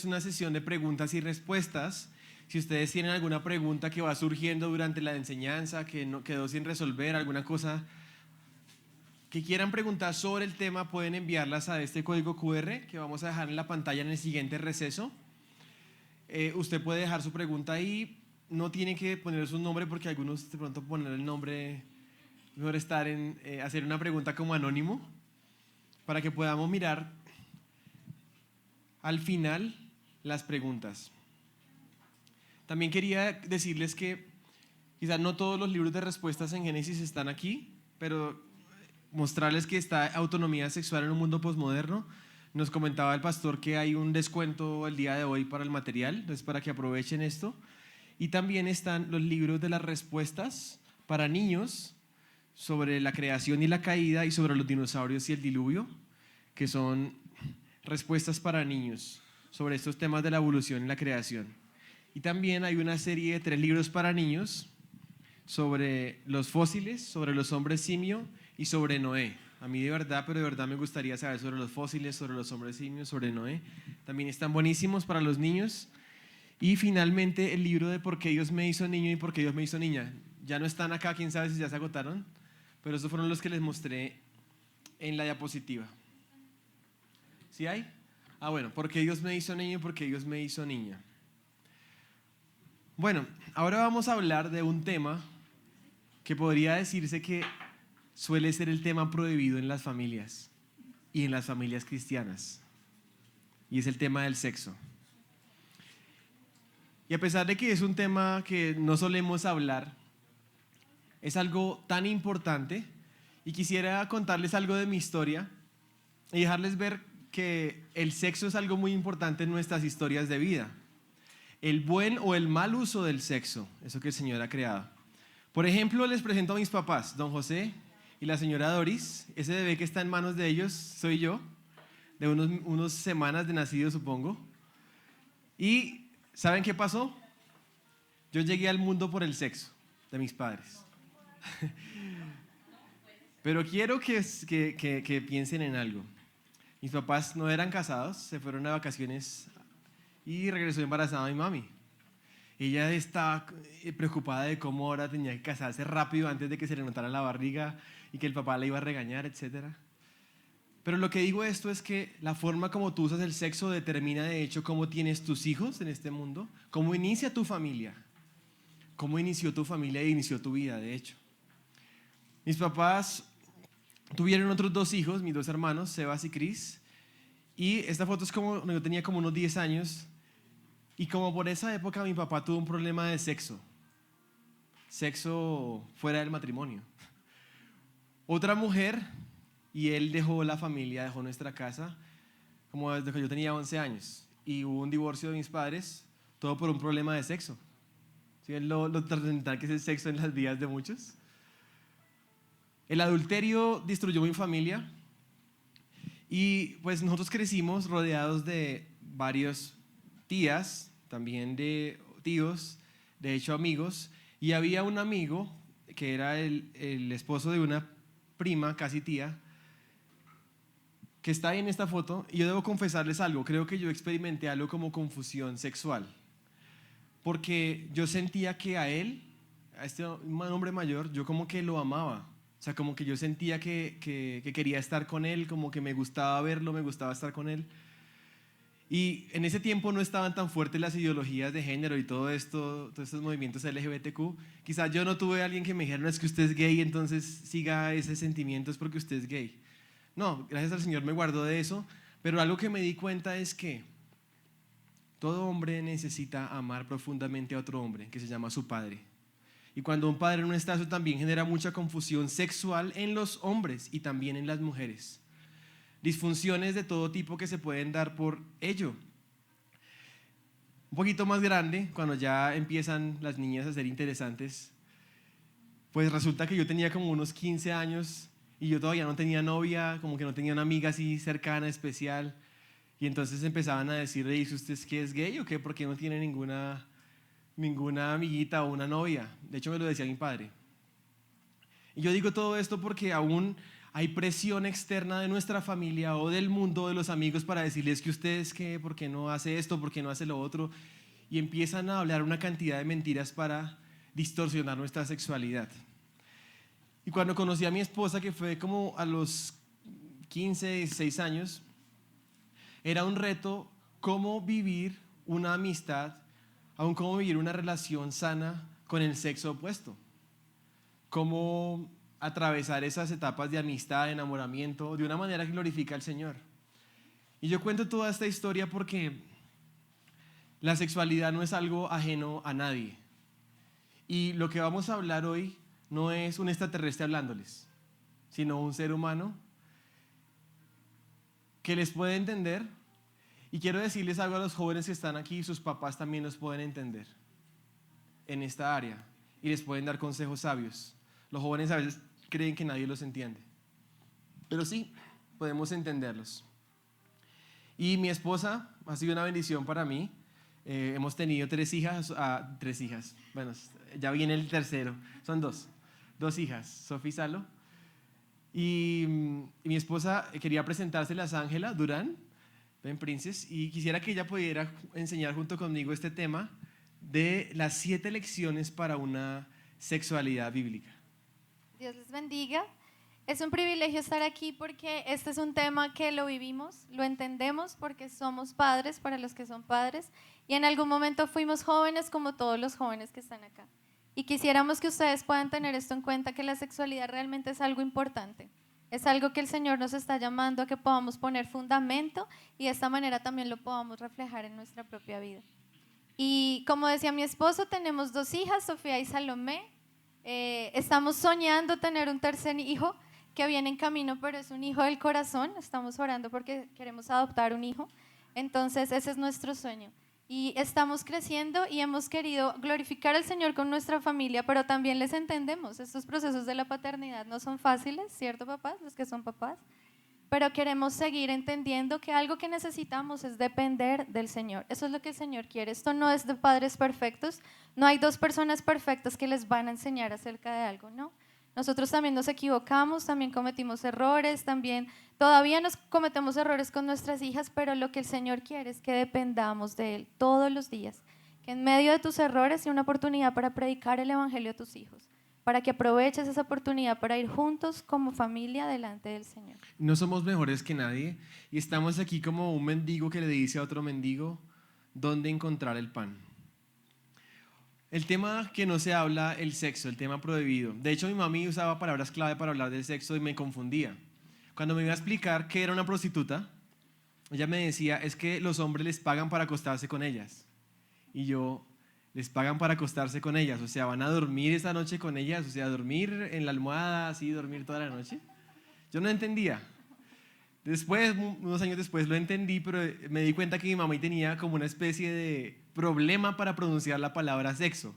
es una sesión de preguntas y respuestas. Si ustedes tienen alguna pregunta que va surgiendo durante la enseñanza, que no quedó sin resolver, alguna cosa que quieran preguntar sobre el tema, pueden enviarlas a este código QR que vamos a dejar en la pantalla en el siguiente receso. Usted puede dejar su pregunta ahí, no tiene que poner su nombre porque algunos de pronto poner el nombre, mejor estar hacer una pregunta como anónimo para que podamos mirar al final las preguntas. También quería decirles que quizás no todos los libros de respuestas en Génesis están aquí, pero mostrarles que está autonomía sexual en un mundo posmoderno. Nos comentaba el pastor que hay un descuento el día de hoy para el material, entonces para que aprovechen esto. Y también están los libros de las respuestas para niños sobre la creación y la caída y sobre los dinosaurios y el diluvio, que son respuestas para niños sobre estos temas de la evolución y la creación. Y también hay una serie de 3 libros para niños sobre los fósiles, sobre los hombres simio y sobre Noé. A mí de verdad me gustaría saber sobre los fósiles, sobre los hombres simios, sobre Noé. También están buenísimos para los niños. Y finalmente el libro de por qué Dios me hizo niño y por qué Dios me hizo niña. Ya no están acá, quién sabe si ya se agotaron, pero estos fueron los que les mostré en la diapositiva. ¿Sí hay? Bueno, ¿por qué Dios me hizo niño y por qué Dios me hizo niña? Bueno, ahora vamos a hablar de un tema que podría decirse que suele ser el tema prohibido en las familias y en las familias cristianas, y es el tema del sexo. Y a pesar de que es un tema que no solemos hablar, es algo tan importante, y quisiera contarles algo de mi historia y dejarles ver que el sexo es algo muy importante en nuestras historias de vida. El buen o el mal uso del sexo, eso que el Señor ha creado. Por ejemplo, les presento a mis papás, don José y la señora Doris. Ese bebé que está en manos de ellos soy yo, de unas semanas de nacido, supongo. Y ¿saben qué pasó? Yo llegué al mundo por el sexo de mis padres. Pero quiero que piensen en algo. Mis papás no eran casados, se fueron de vacaciones y regresó embarazada mi mami. Ella estaba preocupada de cómo ahora tenía que casarse rápido antes de que se le notara la barriga y que el papá le iba a regañar, etc. Pero lo que digo esto es que la forma como tú usas el sexo determina de hecho cómo tienes tus hijos en este mundo, cómo inicia tu familia, cómo inició tu familia e inició tu vida, de hecho. Mis papás tuvieron otros 2 hijos, mis 2 hermanos, Sebas y Cris, y esta foto es como, yo tenía como unos 10 años, y como por esa época mi papá tuvo un problema de sexo fuera del matrimonio. Otra mujer, y él dejó la familia, dejó nuestra casa, como desde que yo tenía 11 años, y hubo un divorcio de mis padres, todo por un problema de sexo. ¿Sí? Lo trascendental que es el sexo en las vidas de muchos. El adulterio destruyó mi familia, y pues nosotros crecimos rodeados de varios tías, también de tíos, de hecho amigos, y había un amigo que era el esposo de una prima, casi tía, que está ahí en esta foto, y yo debo confesarles algo, creo que yo experimenté algo como confusión sexual, porque yo sentía que a él, a este hombre mayor, yo como que lo amaba. O sea, como que yo sentía que quería estar con él, como que me gustaba verlo, me gustaba estar con él. Y en ese tiempo no estaban tan fuertes las ideologías de género y todo esto, todos estos movimientos LGBTQ. Quizás yo no tuve a alguien que me dijera, no, es que usted es gay, entonces siga ese sentimiento, es porque usted es gay. No, gracias al Señor me guardó de eso, pero algo que me di cuenta es que todo hombre necesita amar profundamente a otro hombre, que se llama su padre. Y cuando un padre no está, eso también genera mucha confusión sexual en los hombres y también en las mujeres. Disfunciones de todo tipo que se pueden dar por ello. Un poquito más grande, cuando ya empiezan las niñas a ser interesantes, pues resulta que yo tenía como unos 15 años y yo todavía no tenía novia, como que no tenía una amiga así cercana, especial. Y entonces empezaban a decir, ¿y usted es que es gay o qué? ¿Por qué no tiene ninguna amiguita o una novia? De hecho me lo decía mi padre. Y yo digo todo esto porque aún hay presión externa de nuestra familia o del mundo, de los amigos, para decirles que ustedes qué, por qué no hace esto, por qué no hace lo otro, y empiezan a hablar una cantidad de mentiras para distorsionar nuestra sexualidad. Y cuando conocí a mi esposa, que fue como a los 15, 16 años, era un reto cómo vivir una amistad, aún cómo vivir una relación sana con el sexo opuesto. Cómo atravesar esas etapas de amistad, de enamoramiento, de una manera que glorifica al Señor. Y yo cuento toda esta historia porque la sexualidad no es algo ajeno a nadie. Y lo que vamos a hablar hoy no es un extraterrestre hablándoles, sino un ser humano que les puede entender. Y quiero decirles algo a los jóvenes que están aquí, sus papás también los pueden entender en esta área y les pueden dar consejos sabios. Los jóvenes a veces creen que nadie los entiende, pero sí, podemos entenderlos. Y mi esposa ha sido una bendición para mí. Hemos tenido tres hijas, bueno, ya viene el tercero, son dos hijas, Sofía y Salo. Y mi esposa quería presentárselas a Ángela Durán, Ben Princess, y quisiera que ella pudiera enseñar junto conmigo este tema de las 7 lecciones para una sexualidad bíblica. Dios les bendiga. Es un privilegio estar aquí porque este es un tema que lo vivimos, lo entendemos porque somos padres para los que son padres y en algún momento fuimos jóvenes como todos los jóvenes que están acá. Y quisiéramos que ustedes puedan tener esto en cuenta, que la sexualidad realmente es algo importante. Es algo que el Señor nos está llamando a que podamos poner fundamento y de esta manera también lo podamos reflejar en nuestra propia vida. Y como decía mi esposo, tenemos 2 hijas, Sofía y Salomé. Estamos soñando tener un tercer hijo que viene en camino, pero es un hijo del corazón. Estamos orando porque queremos adoptar un hijo. Entonces ese es nuestro sueño. Y estamos creciendo y hemos querido glorificar al Señor con nuestra familia, pero también les entendemos. Estos procesos de la paternidad no son fáciles, ¿cierto, papás? Los que son papás. Pero queremos seguir entendiendo que algo que necesitamos es depender del Señor. Eso es lo que el Señor quiere. Esto no es de padres perfectos. No hay 2 personas perfectas que les van a enseñar acerca de algo, ¿no? Nosotros también nos equivocamos, también cometimos errores, también todavía nos cometemos errores con nuestras hijas, pero lo que el Señor quiere es que dependamos de Él todos los días. Que en medio de tus errores sea una oportunidad para predicar el Evangelio a tus hijos, para que aproveches esa oportunidad para ir juntos como familia delante del Señor. No somos mejores que nadie y estamos aquí como un mendigo que le dice a otro mendigo dónde encontrar el pan. El tema que no se habla, el sexo, el tema prohibido. De hecho, mi mami usaba palabras clave para hablar del sexo y me confundía. Cuando me iba a explicar qué era una prostituta, ella me decía, es que los hombres les pagan para acostarse con ellas. Y yo, les pagan para acostarse con ellas, o sea, van a dormir esa noche con ellas, o sea, dormir en la almohada, así, dormir toda la noche. Yo no entendía. Después, unos años después lo entendí, pero me di cuenta que mi mamá tenía como una especie de problema para pronunciar la palabra sexo.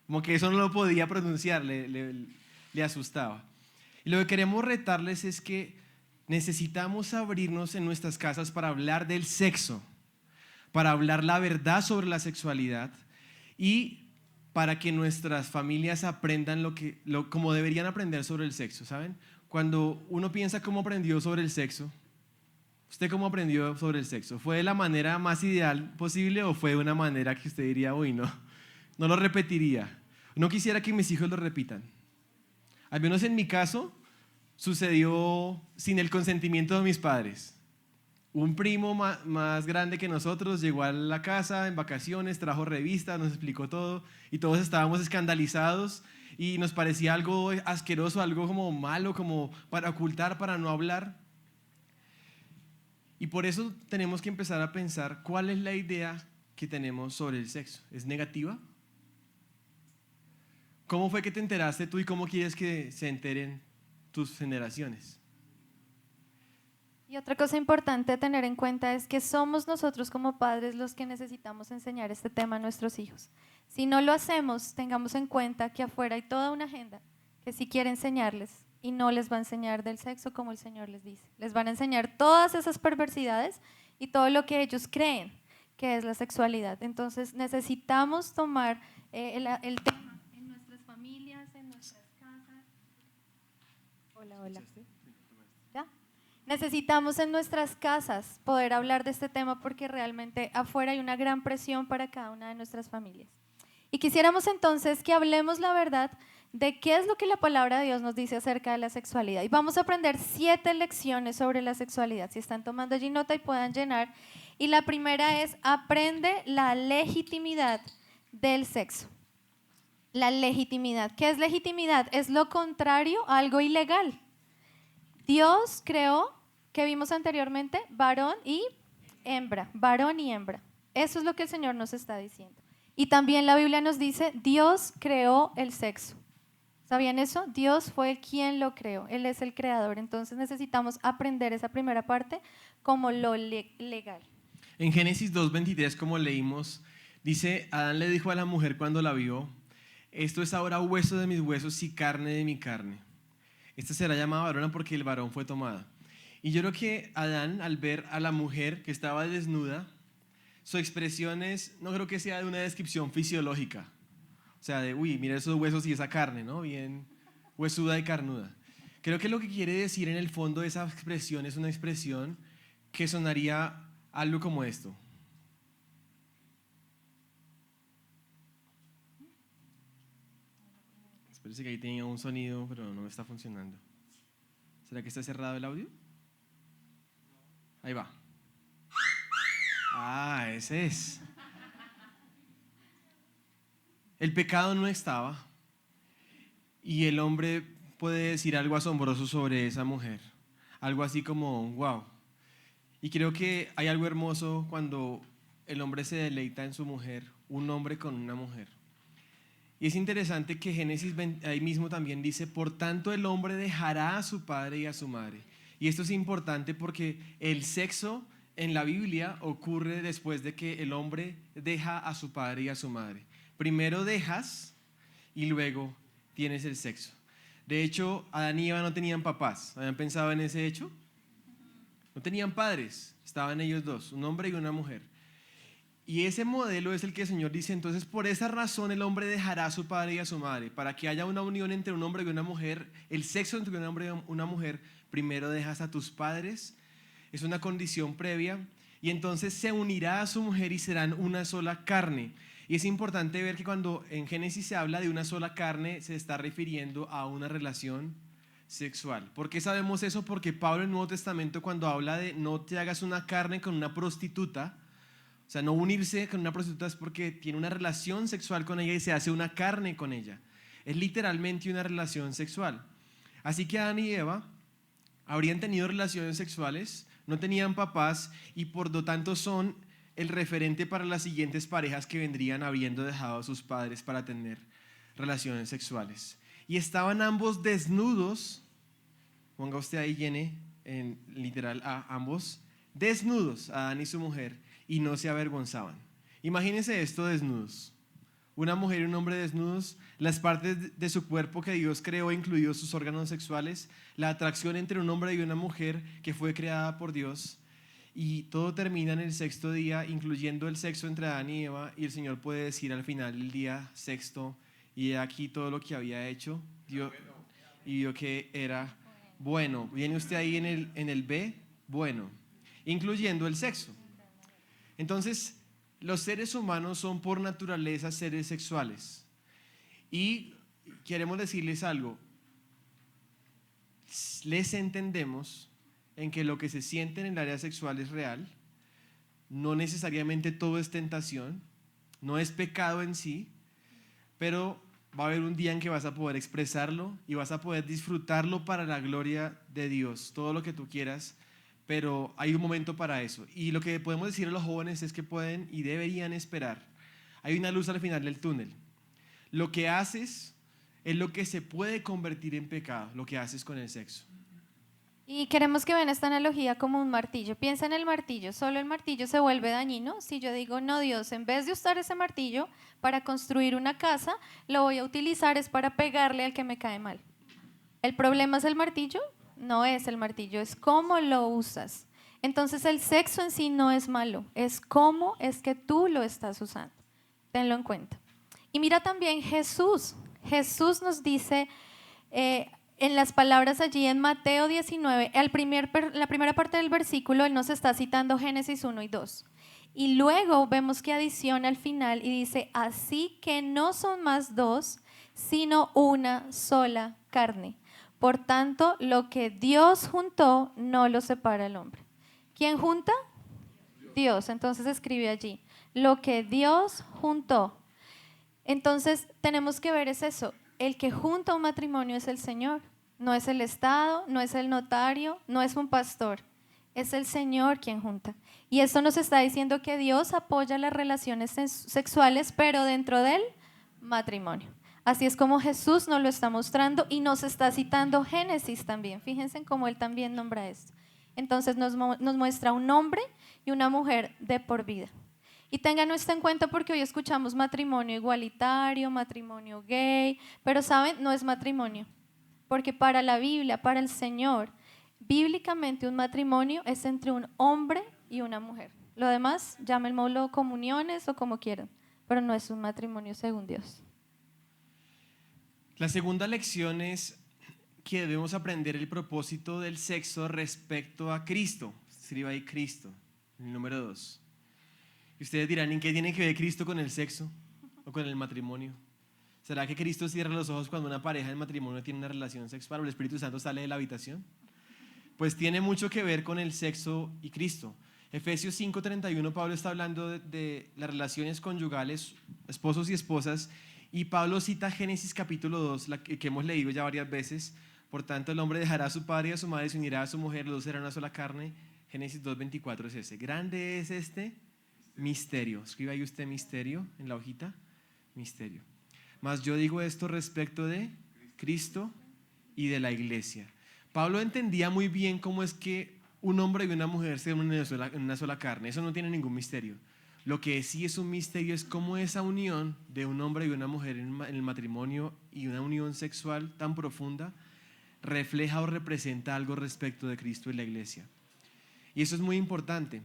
Como que eso no lo podía pronunciar, le asustaba. Y lo que queremos retarles es que necesitamos abrirnos en nuestras casas para hablar del sexo, para hablar la verdad sobre la sexualidad y para que nuestras familias aprendan como deberían aprender sobre el sexo, ¿saben? Cuando uno piensa cómo aprendió sobre el sexo, ¿usted cómo aprendió sobre el sexo? ¿Fue de la manera más ideal posible o fue de una manera que usted diría, uy, no lo repetiría? No quisiera que mis hijos lo repitan. Al menos en mi caso, sucedió sin el consentimiento de mis padres. Un primo más grande que nosotros llegó a la casa en vacaciones, trajo revistas, nos explicó todo y todos estábamos escandalizados y nos parecía algo asqueroso, algo como malo, como para ocultar, para no hablar. Y por eso tenemos que empezar a pensar cuál es la idea que tenemos sobre el sexo. ¿Es negativa? ¿Cómo fue que te enteraste tú y cómo quieres que se enteren tus generaciones? Y otra cosa importante a tener en cuenta es que somos nosotros como padres los que necesitamos enseñar este tema a nuestros hijos. Si no lo hacemos, tengamos en cuenta que afuera hay toda una agenda que sí quiere enseñarles y no les va a enseñar del sexo como el Señor les dice. Les van a enseñar todas esas perversidades y todo lo que ellos creen que es la sexualidad. Entonces necesitamos tomar el tema en nuestras familias, en nuestras casas. Hola. Necesitamos en nuestras casas poder hablar de este tema porque realmente afuera hay una gran presión para cada una de nuestras familias. Y quisiéramos entonces que hablemos la verdad de qué es lo que la palabra de Dios nos dice acerca de la sexualidad. Y vamos a aprender 7 lecciones sobre la sexualidad. Si están tomando allí nota y puedan llenar. Y la primera es: aprende la legitimidad del sexo. La legitimidad. ¿Qué es legitimidad? Es lo contrario a algo ilegal. Dios creó, que vimos anteriormente, varón y hembra. Varón y hembra. Eso es lo que el Señor nos está diciendo. Y también la Biblia nos dice: Dios creó el sexo. ¿Sabían eso? Dios fue quien lo creó. Él es el creador. Entonces necesitamos aprender esa primera parte como lo legal. En Génesis 2:23, como leímos, dice: Adán le dijo a la mujer cuando la vio: esto es ahora hueso de mis huesos y carne de mi carne. Esta será llamada varona porque el varón fue tomada. Y yo creo que Adán, al ver a la mujer que estaba desnuda, su expresión no creo que sea de una descripción fisiológica. O sea, de, uy, mira esos huesos y esa carne, ¿no? Bien huesuda y carnuda. Creo que lo que quiere decir en el fondo de esa expresión es una expresión que sonaría algo como esto. Espérese que ahí tenía un sonido, pero no está funcionando. ¿Será que está cerrado el audio? Ahí va. Ah, ese es. El pecado no estaba y el hombre puede decir algo asombroso sobre esa mujer. Algo así como, wow. Y creo que hay algo hermoso cuando el hombre se deleita en su mujer, un hombre con una mujer. Y es interesante que Génesis 20, ahí mismo también dice: por tanto el hombre dejará a su padre y a su madre. Y esto es importante porque el sexo en la Biblia ocurre después de que el hombre deja a su padre y a su madre. Primero dejas y luego tienes el sexo. De hecho, Adán y Eva no tenían papás. ¿Habían pensado en ese hecho? No tenían padres, estaban ellos dos, un hombre y una mujer. Y ese modelo es el que el Señor dice: entonces por esa razón el hombre dejará a su padre y a su madre. Para que haya una unión entre un hombre y una mujer, el sexo entre un hombre y una mujer, primero dejas a tus padres, es una condición previa, y entonces se unirá a su mujer y serán una sola carne. Y es importante ver que cuando en Génesis se habla de una sola carne, se está refiriendo a una relación sexual. ¿Por qué sabemos eso? Porque Pablo en el Nuevo Testamento, cuando habla de no te hagas una carne con una prostituta, o sea, no unirse con una prostituta es porque tiene una relación sexual con ella y se hace una carne con ella. Es literalmente una relación sexual. Así que Adán y Eva habrían tenido relaciones sexuales, no tenían papás y por lo tanto son el referente para las siguientes parejas que vendrían habiendo dejado a sus padres para tener relaciones sexuales. Y estaban ambos desnudos, ponga usted ahí, llene en literal a ambos, desnudos, Adán y su mujer, y no se avergonzaban. Imagínense esto, desnudos. Una mujer y un hombre desnudos, las partes de su cuerpo que Dios creó, incluidos sus órganos sexuales, la atracción entre un hombre y una mujer que fue creada por Dios, y todo termina en el sexto día, incluyendo el sexo entre Adán y Eva, y el Señor puede decir al final del día sexto: y aquí todo lo que había hecho, Dios, y vio que era bueno. Viene usted ahí en el B, bueno, incluyendo el sexo. Entonces, los seres humanos son por naturaleza seres sexuales. Y queremos decirles algo. Les entendemos en que lo que se siente en el área sexual es real. No necesariamente todo es tentación, no es pecado en sí, pero va a haber un día en que vas a poder expresarlo y vas a poder disfrutarlo para la gloria de Dios, todo lo que tú quieras. Pero hay un momento para eso. Y lo que podemos decir a los jóvenes es que pueden y deberían esperar. Hay una luz al final del túnel. Lo que haces es lo que se puede convertir en pecado, lo que haces con el sexo. Y queremos que vean esta analogía como un martillo. Piensa en el martillo. Solo el martillo se vuelve dañino si yo digo: no, Dios, en vez de usar ese martillo para construir una casa, lo voy a utilizar es para pegarle al que me cae mal. ¿El problema es el martillo? No es el martillo, es cómo lo usas. Entonces el sexo en sí no es malo, es cómo es que tú lo estás usando. Tenlo en cuenta. Y mira también Jesús. Jesús nos dice en las palabras allí en Mateo 19, la primera parte del versículo, él nos está citando Génesis 1 y 2. Y luego vemos que adiciona al final y dice, así que no son más dos, sino una sola carne. Por tanto, lo que Dios juntó no lo separa el hombre. ¿Quién junta? Dios. Entonces escribe allí, lo que Dios juntó. Entonces tenemos que ver es eso, el que junta un matrimonio es el Señor, no es el Estado, no es el notario, no es un pastor, es el Señor quien junta. Y esto nos está diciendo que Dios apoya las relaciones sexuales, pero dentro del matrimonio. Así es como Jesús nos lo está mostrando y nos está citando Génesis también. Fíjense en cómo él también nombra esto. Entonces nos muestra un hombre y una mujer de por vida. Y tengan esto en cuenta porque hoy escuchamos matrimonio igualitario, matrimonio gay, pero ¿saben? No es matrimonio. Porque para la Biblia, para el Señor, bíblicamente un matrimonio es entre un hombre y una mujer. Lo demás, llámenmelo comuniones o como quieran, pero no es un matrimonio según Dios. La segunda lección es que debemos aprender el propósito del sexo respecto a Cristo. Escriba ahí Cristo, el número 2. Y ustedes dirán, ¿en qué tiene que ver Cristo con el sexo o con el matrimonio? ¿Será que Cristo cierra los ojos cuando una pareja en matrimonio tiene una relación sexual o el Espíritu Santo sale de la habitación? Pues tiene mucho que ver con el sexo y Cristo. Efesios 5:31, Pablo está hablando de las relaciones conyugales, esposos y esposas, y Pablo cita Génesis capítulo 2, la que hemos leído ya varias veces. Por tanto, el hombre dejará a su padre y a su madre, se unirá a su mujer, los dos serán una sola carne. Génesis 2:24 es ese. Grande es este misterio. Escriba ahí usted misterio en la hojita. Misterio. Mas yo digo esto respecto de Cristo y de la iglesia. Pablo entendía muy bien cómo es que un hombre y una mujer se unen en una sola carne. Eso no tiene ningún misterio. Lo que sí es un misterio es cómo esa unión de un hombre y una mujer en el matrimonio y una unión sexual tan profunda refleja o representa algo respecto de Cristo y la iglesia. Y eso es muy importante,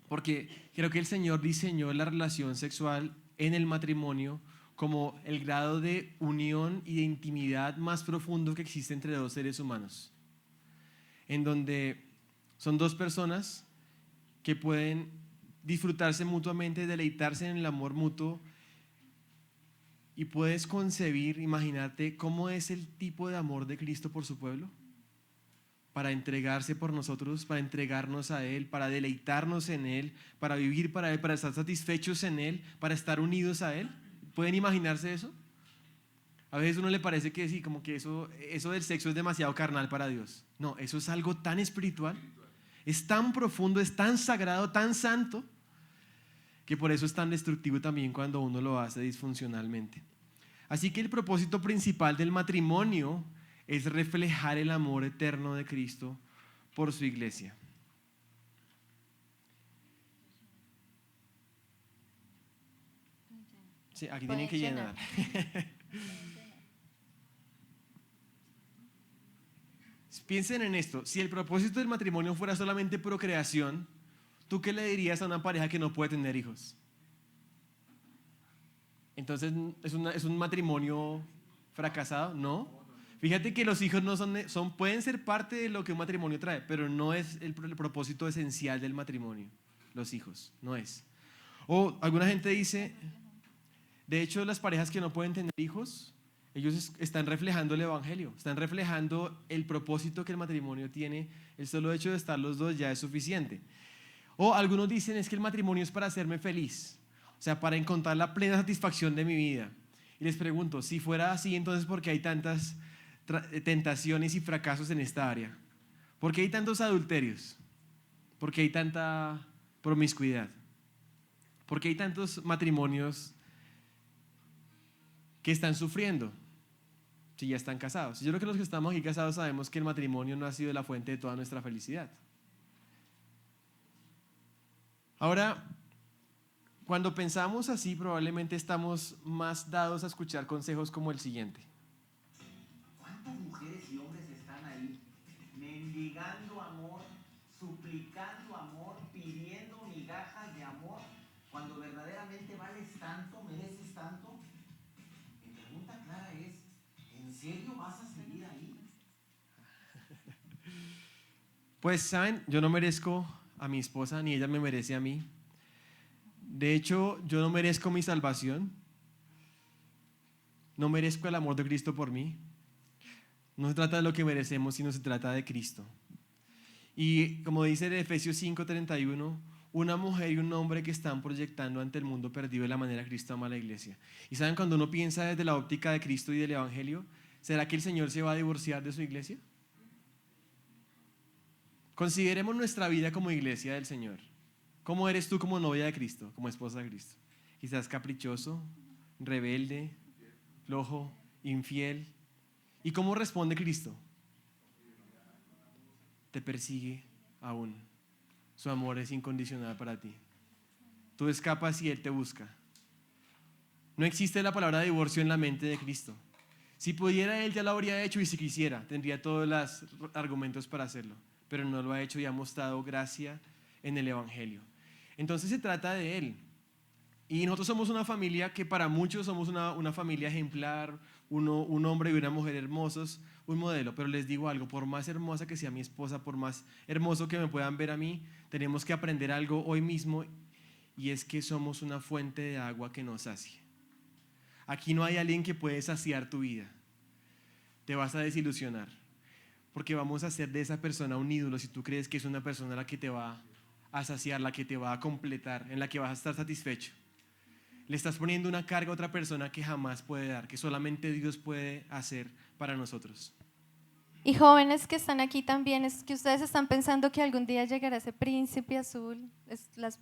porque creo que el Señor diseñó la relación sexual en el matrimonio como el grado de unión y de intimidad más profundo que existe entre dos seres humanos, en donde son dos personas que pueden disfrutarse mutuamente, deleitarse en el amor mutuo, y puedes concebir, imagínate cómo es el tipo de amor de Cristo por su pueblo, para entregarse por nosotros, para entregarnos a Él, para deleitarnos en Él, para vivir para Él, para estar satisfechos en Él, para estar unidos a Él. ¿Pueden imaginarse eso? A veces a uno le parece que sí, como que eso del sexo es demasiado carnal para Dios. No, eso es algo tan espiritual, es tan profundo, es tan sagrado, tan santo, que por eso es tan destructivo también cuando uno lo hace disfuncionalmente. Así que el propósito principal del matrimonio es reflejar el amor eterno de Cristo por su iglesia. Sí, aquí tienen que llenar. Piensen en esto, si el propósito del matrimonio fuera solamente procreación, ¿tú qué le dirías a una pareja que no puede tener hijos? Entonces, ¿es un matrimonio fracasado? No. Fíjate que los hijos no pueden ser parte de lo que un matrimonio trae, pero no es el propósito esencial del matrimonio. Los hijos, no es. O alguna gente dice, de hecho, las parejas que no pueden tener hijos, ellos están reflejando el evangelio, están reflejando el propósito que el matrimonio tiene. El solo hecho de estar los dos ya es suficiente. O algunos dicen, es que el matrimonio es para hacerme feliz, o sea, para encontrar la plena satisfacción de mi vida. Y les pregunto, si fuera así, entonces ¿por qué hay tantas tentaciones y fracasos en esta área? ¿Por qué hay tantos adulterios? ¿Por qué hay tanta promiscuidad? ¿Por qué hay tantos matrimonios que están sufriendo si ya están casados? Yo creo que los que estamos aquí casados sabemos que el matrimonio no ha sido la fuente de toda nuestra felicidad. Ahora, cuando pensamos así, probablemente estamos más dados a escuchar consejos como el siguiente. ¿Cuántas mujeres y hombres están ahí mendigando amor, suplicando amor, pidiendo migajas de amor, cuando verdaderamente vales tanto, mereces tanto? Mi pregunta clara es, ¿en serio vas a seguir ahí? Pues, ¿saben? Yo no merezco a mi esposa, ni ella me merece a mí. De hecho, yo no merezco mi salvación. No merezco el amor de Cristo por mí. No se trata de lo que merecemos, sino se trata de Cristo. Y como dice en Efesios 5:31, una mujer y un hombre que están proyectando ante el mundo perdido de la manera que Cristo ama a la iglesia. Y saben, cuando uno piensa desde la óptica de Cristo y del Evangelio, ¿será que el Señor se va a divorciar de su iglesia? Consideremos nuestra vida como iglesia del Señor. ¿Cómo eres tú como novia de Cristo, como esposa de Cristo? Quizás caprichoso, rebelde, flojo, infiel. ¿Y cómo responde Cristo? Te persigue aún. Su amor es incondicional para ti. Tú escapas y Él te busca. No existe la palabra divorcio en la mente de Cristo. Si pudiera, Él ya lo habría hecho, y si quisiera, tendría todos los argumentos para hacerlo. Pero no lo ha hecho y ha mostrado gracia en el Evangelio. Entonces se trata de Él. Y nosotros somos una familia que para muchos somos una familia ejemplar, un hombre y una mujer hermosos, un modelo. Pero les digo algo, por más hermosa que sea mi esposa, por más hermoso que me puedan ver a mí, tenemos que aprender algo hoy mismo, y es que somos una fuente de agua que nos sacia. Aquí no hay alguien que puede saciar tu vida. Te vas a desilusionar, porque vamos a hacer de esa persona un ídolo si tú crees que es una persona la que te va a saciar, la que te va a completar, en la que vas a estar satisfecho. Le estás poniendo una carga a otra persona que jamás puede dar, que solamente Dios puede hacer para nosotros. Y jóvenes que están aquí también, es que ustedes están pensando que algún día llegará ese príncipe azul, las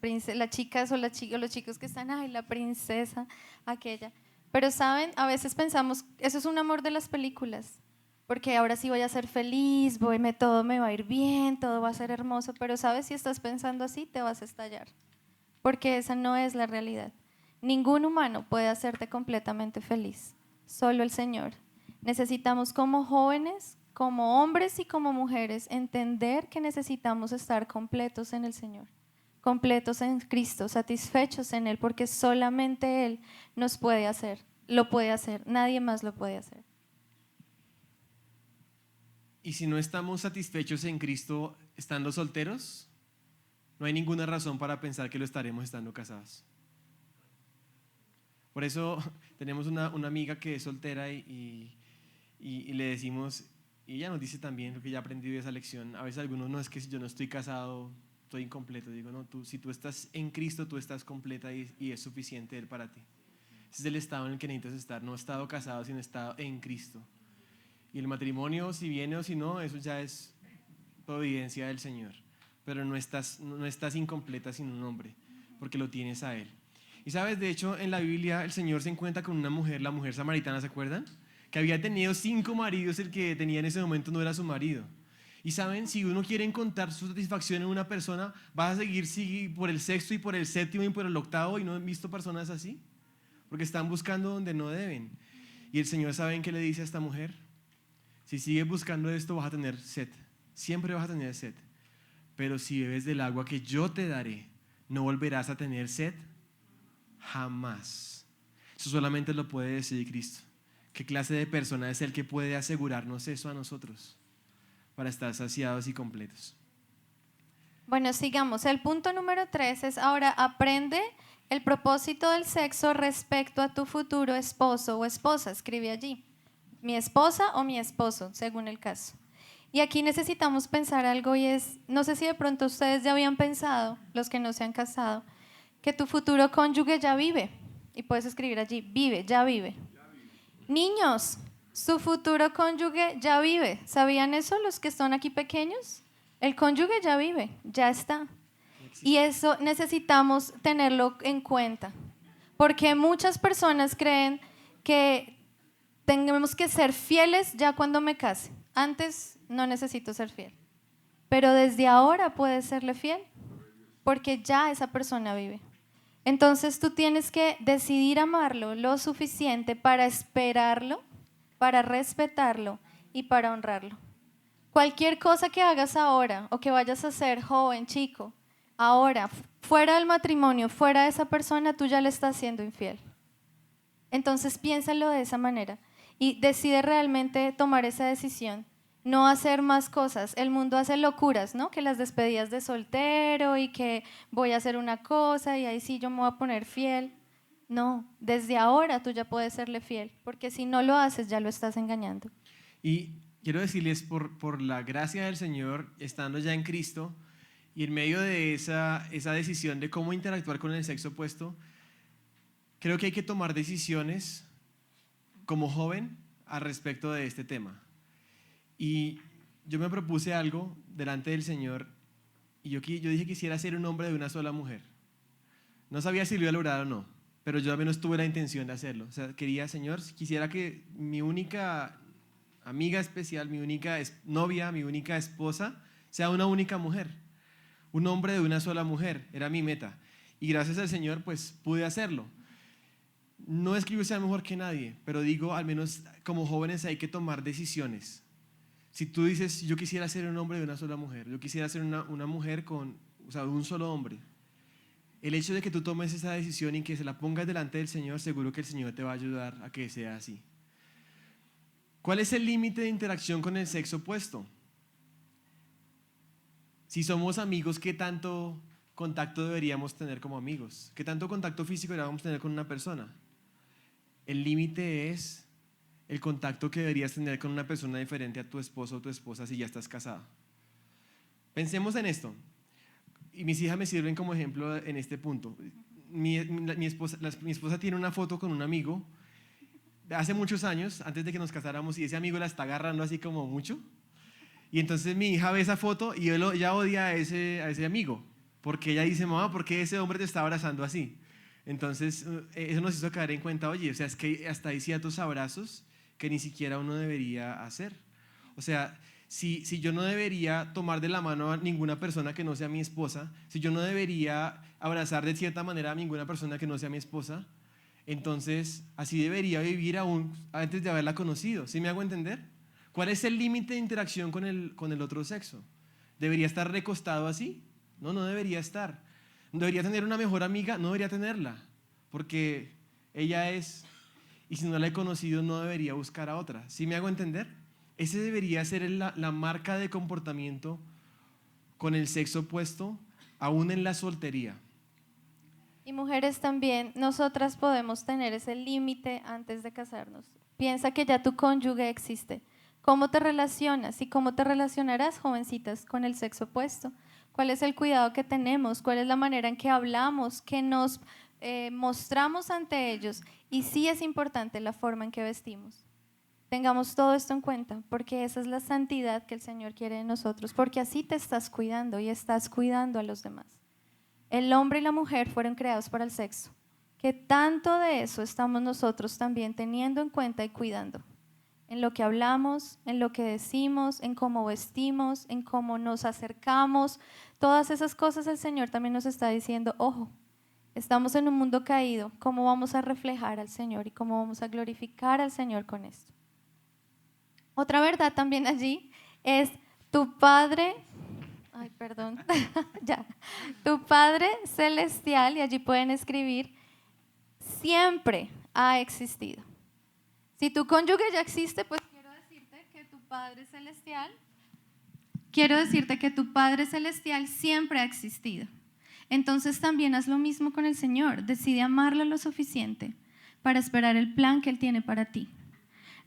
chicas o los chicos que están, ay, la princesa, aquella. Pero saben, a veces pensamos, eso es un amor de las películas, porque ahora sí voy a ser feliz, todo me va a ir bien, todo va a ser hermoso, pero sabes, si estás pensando así, te vas a estallar, porque esa no es la realidad. Ningún humano puede hacerte completamente feliz, solo el Señor. Necesitamos como jóvenes, como hombres y como mujeres, entender que necesitamos estar completos en el Señor, completos en Cristo, satisfechos en Él, porque solamente Él nos puede hacer, lo puede hacer, nadie más lo puede hacer. Y si no estamos satisfechos en Cristo estando solteros, no hay ninguna razón para pensar que lo estaremos estando casados. Por eso tenemos una amiga que es soltera y le decimos, y ella nos dice también, lo que ya aprendí de esa lección, a veces algunos, no, es que si yo no estoy casado, estoy incompleto. Digo, no, si tú estás en Cristo, tú estás completa y es suficiente Él para ti. Ese es el estado en el que necesitas estar, no estado casado, sino estado en Cristo. Y el matrimonio, si viene o si no, eso ya es providencia del Señor. Pero no estás incompleta sin un hombre, porque lo tienes a Él. Y sabes, de hecho, en la Biblia el Señor se encuentra con una mujer, la mujer samaritana, ¿se acuerdan? Que había tenido 5 maridos, el que tenía en ese momento no era su marido. Y saben, si uno quiere encontrar su satisfacción en una persona, vas a seguir por el 6º y por el 7º y por el 8º, y no han visto personas así, porque están buscando donde no deben. Y el Señor, ¿saben qué le dice a esta mujer? Si sigues buscando esto, vas a tener sed, siempre vas a tener sed, pero si bebes del agua que yo te daré, no volverás a tener sed jamás. Eso solamente lo puede decir Cristo. ¿Qué clase de persona es el que puede asegurarnos eso a nosotros para estar saciados y completos? Bueno, sigamos. El punto número 3 es ahora aprende el propósito del sexo respecto a tu futuro esposo o esposa. Escribe allí, mi esposa o mi esposo, según el caso. Y aquí necesitamos pensar algo, y es, no sé si de pronto ustedes ya habían pensado, los que no se han casado, que tu futuro cónyuge ya vive. Y puedes escribir allí, vive, ya vive. Niños, su futuro cónyuge ya vive. ¿Sabían eso los que están aquí pequeños? El cónyuge ya vive, ya está. Y eso necesitamos tenerlo en cuenta, porque muchas personas creen que tenemos que ser fieles ya cuando me case. Antes no necesito ser fiel, pero desde ahora puedes serle fiel, porque ya esa persona vive. Entonces tú tienes que decidir amarlo lo suficiente para esperarlo, para respetarlo y para honrarlo. Cualquier cosa que hagas ahora o que vayas a hacer, joven, chico, ahora, fuera del matrimonio, fuera de esa persona, tú ya le estás siendo infiel. Entonces piénsalo de esa manera y decide realmente tomar esa decisión. no hacer más cosas. El mundo hace locuras, ¿no? Que las despedidas de soltero y que voy a hacer una cosa y ahí sí yo me voy a poner fiel. No, desde ahora tú ya puedes serle fiel, porque si no lo haces ya lo estás engañando. Y quiero decirles, por la gracia del Señor, estando ya en Cristo, y en medio de esa decisión de cómo interactuar con el sexo opuesto, creo que hay que tomar decisiones como joven al respecto de este tema. Y yo me propuse algo delante del Señor, y yo dije que quisiera ser un hombre de una sola mujer. No sabía si lo iba a lograr o no, pero yo al menos tuve la intención de hacerlo. O sea, quería, Señor, quisiera que mi única amiga especial, mi única novia, mi única esposa, sea una única mujer. Un hombre de una sola mujer, era mi meta. Y gracias al Señor, pues pude hacerlo. No es que yo sea mejor que nadie, pero digo, al menos como jóvenes hay que tomar decisiones. Si tú dices, yo quisiera ser un hombre de una sola mujer, yo quisiera ser una mujer o sea, un solo hombre, el hecho de que tú tomes esa decisión y que se la pongas delante del Señor, seguro que el Señor te va a ayudar a que sea así. ¿Cuál es el límite de interacción con el sexo opuesto? Si somos amigos, ¿qué tanto contacto deberíamos tener como amigos? ¿Qué tanto contacto físico deberíamos tener con una persona? El límite es el contacto que deberías tener con una persona diferente a tu esposo o tu esposa si ya estás casado. Pensemos en esto. Y mis hijas me sirven como ejemplo en este punto. Mi esposa tiene una foto con un amigo de hace muchos años, antes de que nos casáramos, y ese amigo la está agarrando así como mucho. Y entonces mi hija ve esa foto y ella odia a ese amigo, porque ella dice, mamá, ¿por qué ese hombre te está abrazando así? Entonces eso nos hizo caer en cuenta, oye, o sea, es que hasta hay ciertos abrazos que ni siquiera uno debería hacer. O sea, si yo no debería tomar de la mano a ninguna persona que no sea mi esposa, si yo no debería abrazar de cierta manera a ninguna persona que no sea mi esposa, entonces así debería vivir aún antes de haberla conocido. ¿Sí me hago entender? ¿Cuál es el límite de interacción con el otro sexo? ¿Debería estar recostado así? No, no debería estar. ¿Debería tener una mejor amiga? No debería tenerla, porque ella es, y si no la he conocido no debería buscar a otra. ¿Sí me hago entender? Ese debería ser la marca de comportamiento con el sexo opuesto, aún en la soltería. Y mujeres también, nosotras podemos tener ese límite antes de casarnos. Piensa que ya tu cónyuge existe. ¿Cómo te relacionas y cómo te relacionarás, jovencitas, con el sexo opuesto? ¿Cuál es el cuidado que tenemos? ¿Cuál es la manera en que hablamos, que nos mostramos ante ellos? Y sí es importante la forma en que vestimos. Tengamos todo esto en cuenta, porque esa es la santidad que el Señor quiere de nosotros, porque así te estás cuidando y estás cuidando a los demás. El hombre y la mujer fueron creados para el sexo. ¿Qué tanto de eso estamos nosotros también teniendo en cuenta y cuidando? En lo que hablamos, en lo que decimos, en cómo vestimos, en cómo nos acercamos. Todas esas cosas el Señor también nos está diciendo, ojo, estamos en un mundo caído, ¿cómo vamos a reflejar al Señor y cómo vamos a glorificar al Señor con esto? Otra verdad también allí es tu Padre, ay, perdón, ya, tu Padre Celestial, y allí pueden escribir, siempre ha existido. Si tu cónyuge ya existe, pues quiero decirte que tu Padre Celestial siempre ha existido. Entonces también haz lo mismo con el Señor, decide amarlo lo suficiente para esperar el plan que Él tiene para ti.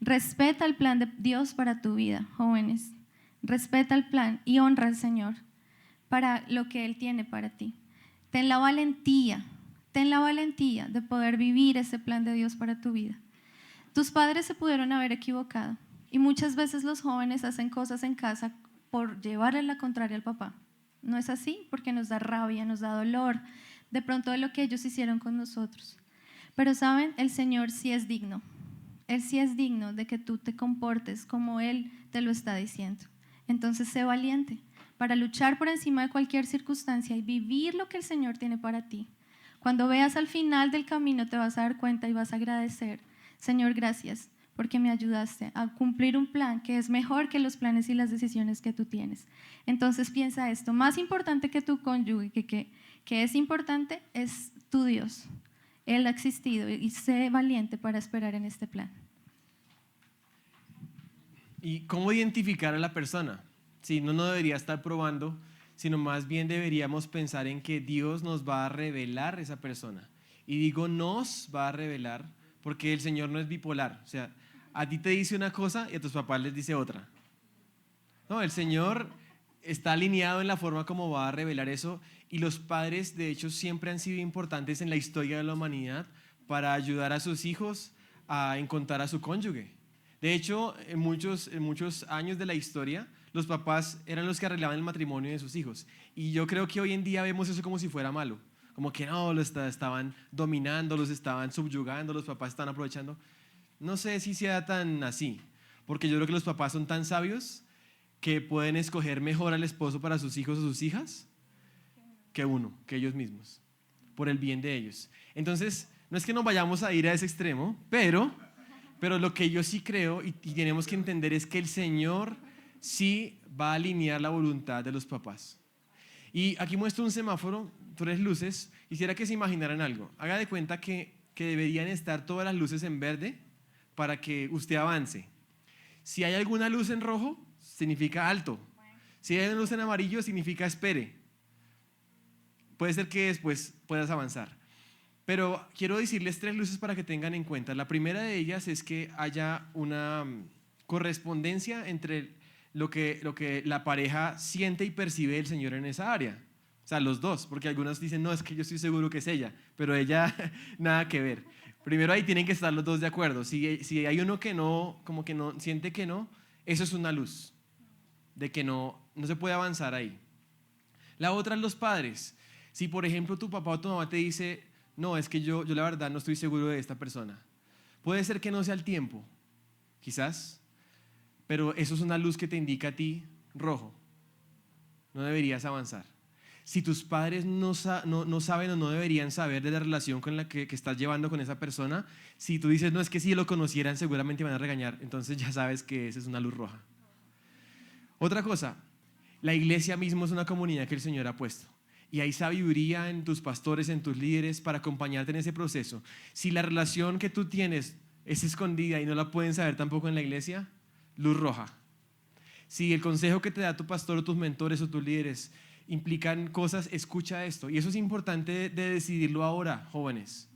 Respeta el plan de Dios para tu vida, jóvenes. Respeta el plan y honra al Señor para lo que Él tiene para ti. Ten la valentía de poder vivir ese plan de Dios para tu vida. Tus padres se pudieron haber equivocado y muchas veces los jóvenes hacen cosas en casa por llevarle la contraria al papá. ¿No es así? Porque nos da rabia, nos da dolor de pronto de lo que ellos hicieron con nosotros. Pero saben, el Señor sí es digno. Él sí es digno de que tú te comportes como Él te lo está diciendo. Entonces, sé valiente para luchar por encima de cualquier circunstancia y vivir lo que el Señor tiene para ti. Cuando veas al final del camino te vas a dar cuenta y vas a agradecer. Señor, gracias porque me ayudaste a cumplir un plan que es mejor que los planes y las decisiones que tú tienes. Entonces, piensa esto. Más importante que tu cónyuge, que es importante, es tu Dios. Él ha existido y sé valiente para esperar en este plan. ¿Y cómo identificar a la persona? Sí, no debería estar probando, sino más bien deberíamos pensar en que Dios nos va a revelar esa persona. Y digo nos va a revelar porque el Señor no es bipolar. O sea, a ti te dice una cosa y a tus papás les dice otra. No, el Señor está alineado en la forma como va a revelar eso, y los padres, de hecho, siempre han sido importantes en la historia de la humanidad para ayudar a sus hijos a encontrar a su cónyuge. De hecho, en muchos años de la historia, los papás eran los que arreglaban el matrimonio de sus hijos. Y yo creo que hoy en día vemos eso como si fuera malo. Como que no, estaban dominando, los estaban subyugando, los papás estaban aprovechando. No sé si sea tan así, porque yo creo que los papás son tan sabios que pueden escoger mejor al esposo para sus hijos o sus hijas que ellos mismos, por el bien de ellos. Entonces, no es que nos vayamos a ir a ese extremo, pero lo que yo sí creo y tenemos que entender es que el Señor sí va a alinear la voluntad de los papás. Y aquí muestro un semáforo, 3 luces. Quisiera que se imaginaran algo. Haga de cuenta que deberían estar todas las luces en verde para que usted avance. Si hay alguna luz en rojo, significa alto. Si hay una luz en amarillo, significa espere. Puede ser que después puedas avanzar. Pero quiero decirles 3 luces para que tengan en cuenta. La primera de ellas es que haya una correspondencia entre lo que la pareja siente y percibe del Señor en esa área. O sea, los dos, porque algunos dicen, no, es que yo estoy seguro que es ella, pero ella nada que ver. Primero ahí tienen que estar los dos de acuerdo. Si hay uno que no, como que no, siente que no, eso es una luz de que no se puede avanzar ahí. La otra es los padres. Si por ejemplo tu papá o tu mamá te dice, no, es que yo la verdad no estoy seguro de esta persona. Puede ser que no sea el tiempo, quizás, pero eso es una luz que te indica a ti rojo. No deberías avanzar. Si tus padres no saben o no deberían saber de la relación con la que estás llevando con esa persona, si tú dices, no, es que si lo conocieran seguramente van a regañar, entonces ya sabes que esa es una luz roja. Otra cosa, la iglesia mismo es una comunidad que el Señor ha puesto. Y hay sabiduría en tus pastores, en tus líderes para acompañarte en ese proceso. Si la relación que tú tienes es escondida y no la pueden saber tampoco en la iglesia, luz roja. Si el consejo que te da tu pastor o tus mentores o tus líderes implican cosas, escucha esto. Y eso es importante de decidirlo ahora, jóvenes.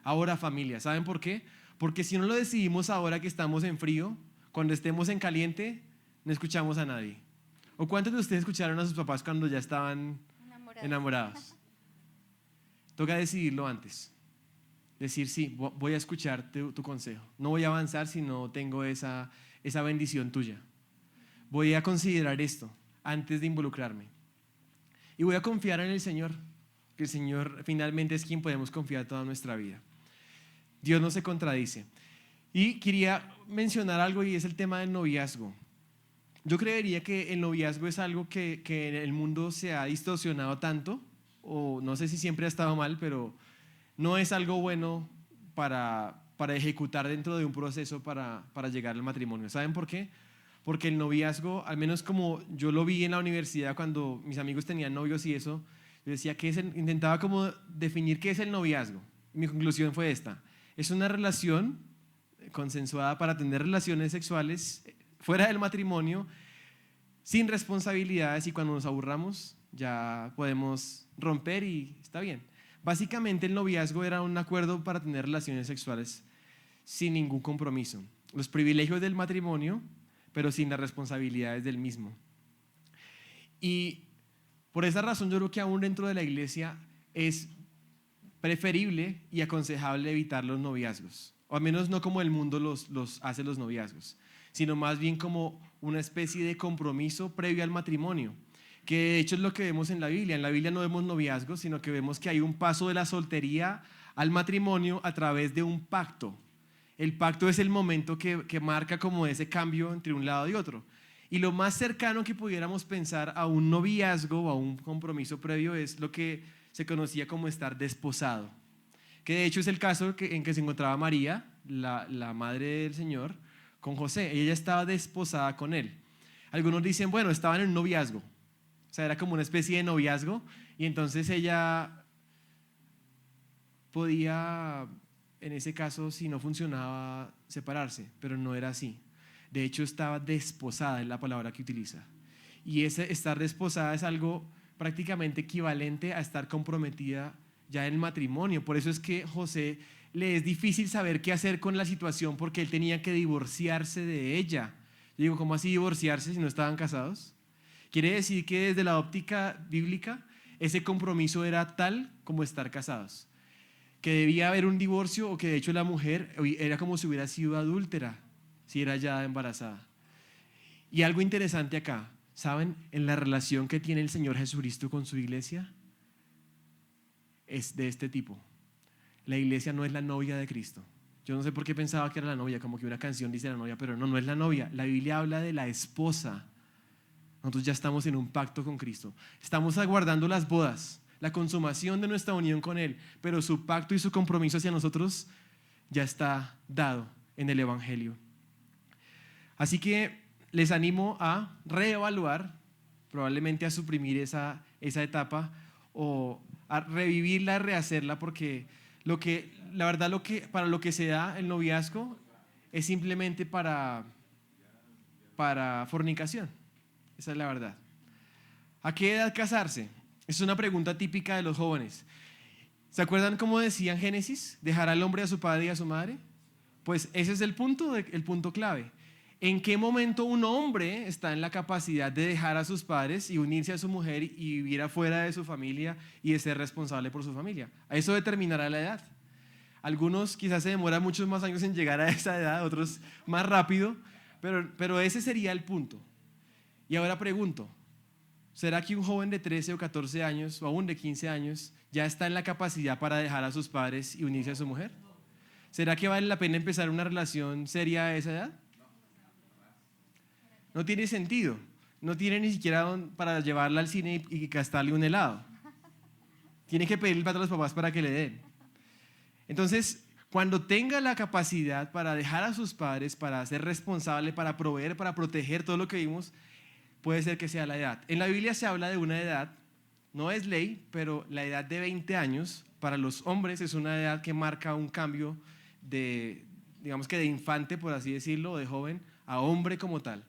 Ahora, familia. ¿Saben por qué? Porque si no lo decidimos ahora que estamos en frío, cuando estemos en caliente, no escuchamos a nadie. ¿O cuántos de ustedes escucharon a sus papás cuando ya estaban enamorados? Toca decidirlo antes. Decir, sí, voy a escuchar tu consejo. No voy a avanzar si no tengo esa bendición tuya. Voy a considerar esto antes de involucrarme. Y voy a confiar en el Señor, que el Señor finalmente es quien podemos confiar toda nuestra vida. Dios no se contradice. Y quería mencionar algo, y es el tema del noviazgo. Yo creería que el noviazgo es algo que en el mundo se ha distorsionado tanto, o no sé si siempre ha estado mal, pero no es algo bueno para ejecutar dentro de un proceso para llegar al matrimonio. ¿Saben por qué? Porque el noviazgo, al menos como yo lo vi en la universidad cuando mis amigos tenían novios y eso, yo decía intentaba como definir qué es el noviazgo. Mi conclusión fue esta: es una relación consensuada para tener relaciones sexuales fuera del matrimonio, sin responsabilidades, y cuando nos aburramos ya podemos romper y está bien. Básicamente el noviazgo era un acuerdo para tener relaciones sexuales sin ningún compromiso. Los privilegios del matrimonio, pero sin las responsabilidades del mismo. Y por esa razón yo creo que aún dentro de la iglesia es preferible y aconsejable evitar los noviazgos, o al menos no como el mundo los hace los noviazgos, sino más bien como una especie de compromiso previo al matrimonio, que de hecho es lo que vemos en la Biblia. En la Biblia no vemos noviazgos, sino que vemos que hay un paso de la soltería al matrimonio a través de un pacto. El pacto es el momento que marca como ese cambio entre un lado y otro. Y lo más cercano que pudiéramos pensar a un noviazgo o a un compromiso previo es lo que se conocía como estar desposado, que de hecho es el caso en que se encontraba María, la madre del Señor, con José. Ella estaba desposada con él. Algunos dicen, bueno, estaban en un noviazgo, o sea, era como una especie de noviazgo, y entonces ella podía, en ese caso, si no funcionaba, separarse, pero no era así. De hecho, estaba desposada, es la palabra que utiliza. Y ese estar desposada es algo prácticamente equivalente a estar comprometida ya en matrimonio. Por eso es que José le es difícil saber qué hacer con la situación, porque él tenía que divorciarse de ella. Yo digo, ¿cómo así divorciarse si no estaban casados? Quiere decir que desde la óptica bíblica ese compromiso era tal como estar casados, que debía haber un divorcio, o que de hecho la mujer era como si hubiera sido adúltera si era ya embarazada. Y algo interesante acá, ¿saben? En la relación que tiene el Señor Jesucristo con su iglesia es de este tipo. La iglesia no es la novia de Cristo. Yo no sé por qué pensaba que era la novia, como que una canción dice la novia, pero no, no es la novia. La Biblia habla de la esposa. Nosotros ya estamos en un pacto con Cristo. Estamos aguardando las bodas, la consumación de nuestra unión con Él, pero su pacto y su compromiso hacia nosotros ya está dado en el Evangelio. Así que les animo a reevaluar, probablemente a suprimir esa etapa o a revivirla, rehacerla, porque la verdad para lo que se da el noviazgo es simplemente para fornicación. Esa es la verdad. ¿A qué edad casarse? Es una pregunta típica de los jóvenes. ¿Se acuerdan cómo decía en Génesis? ¿Dejará el hombre a su padre y a su madre? Pues ese es el punto clave. ¿En qué momento un hombre está en la capacidad de dejar a sus padres y unirse a su mujer y vivir afuera de su familia y de ser responsable por su familia? Eso determinará la edad. Algunos quizás se demoran muchos más años en llegar a esa edad, otros más rápido, pero ese sería el punto. Y ahora pregunto, ¿será que un joven de 13 o 14 años o aún de 15 años ya está en la capacidad para dejar a sus padres y unirse a su mujer? ¿Será que vale la pena empezar una relación seria a esa edad? No tiene sentido. No tiene ni siquiera para llevarla al cine y gastarle un helado. Tiene que pedirle plata a los papás para que le den. Entonces, cuando tenga la capacidad para dejar a sus padres, para ser responsable, para proveer, para proteger todo lo que vimos, puede ser que sea la edad. En la Biblia se habla de una edad, no es ley, pero la edad de 20 años para los hombres es una edad que marca un cambio digamos que de infante, por así decirlo, o de joven a hombre como tal.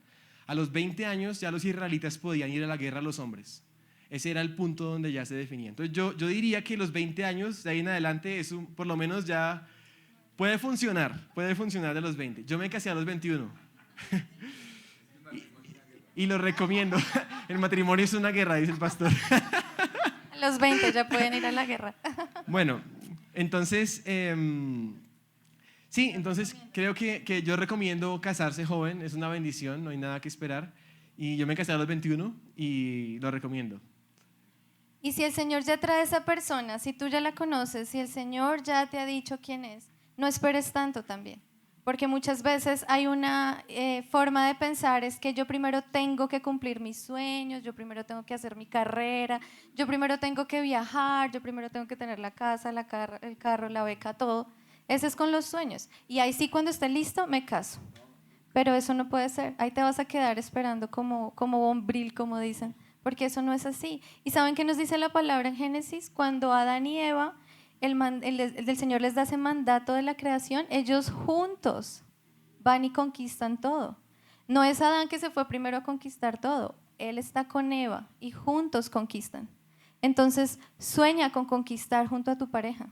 A los 20 años ya los israelitas podían ir a la guerra los hombres. Ese era el punto donde ya se definía. Entonces yo diría que los 20 años de ahí en adelante por lo menos ya puede funcionar de los 20. Yo me casé a los 21 y lo recomiendo. El matrimonio es una guerra, dice el pastor. A los 20 ya pueden ir a la guerra. Bueno, entonces sí, entonces creo que yo recomiendo casarse joven, es una bendición, no hay nada que esperar. Y yo me casé a los 21 y lo recomiendo. Y si el Señor ya trae a esa persona, si tú ya la conoces, si el Señor ya te ha dicho quién es, no esperes tanto también. Porque muchas veces hay una forma de pensar, es que yo primero tengo que cumplir mis sueños, yo primero tengo que hacer mi carrera, yo primero tengo que viajar, yo primero tengo que tener la casa, el carro, la beca, todo. Ese es con los sueños. Y ahí sí, cuando esté listo, me caso. Pero eso no puede ser. Ahí te vas a quedar esperando como bombril, como dicen. Porque eso no es así. ¿Y saben qué nos dice la palabra en Génesis? Cuando Adán y Eva, el Señor les da ese mandato de la creación, ellos juntos van y conquistan todo. No es Adán que se fue primero a conquistar todo. Él está con Eva y juntos conquistan. Entonces, sueña con conquistar junto a tu pareja.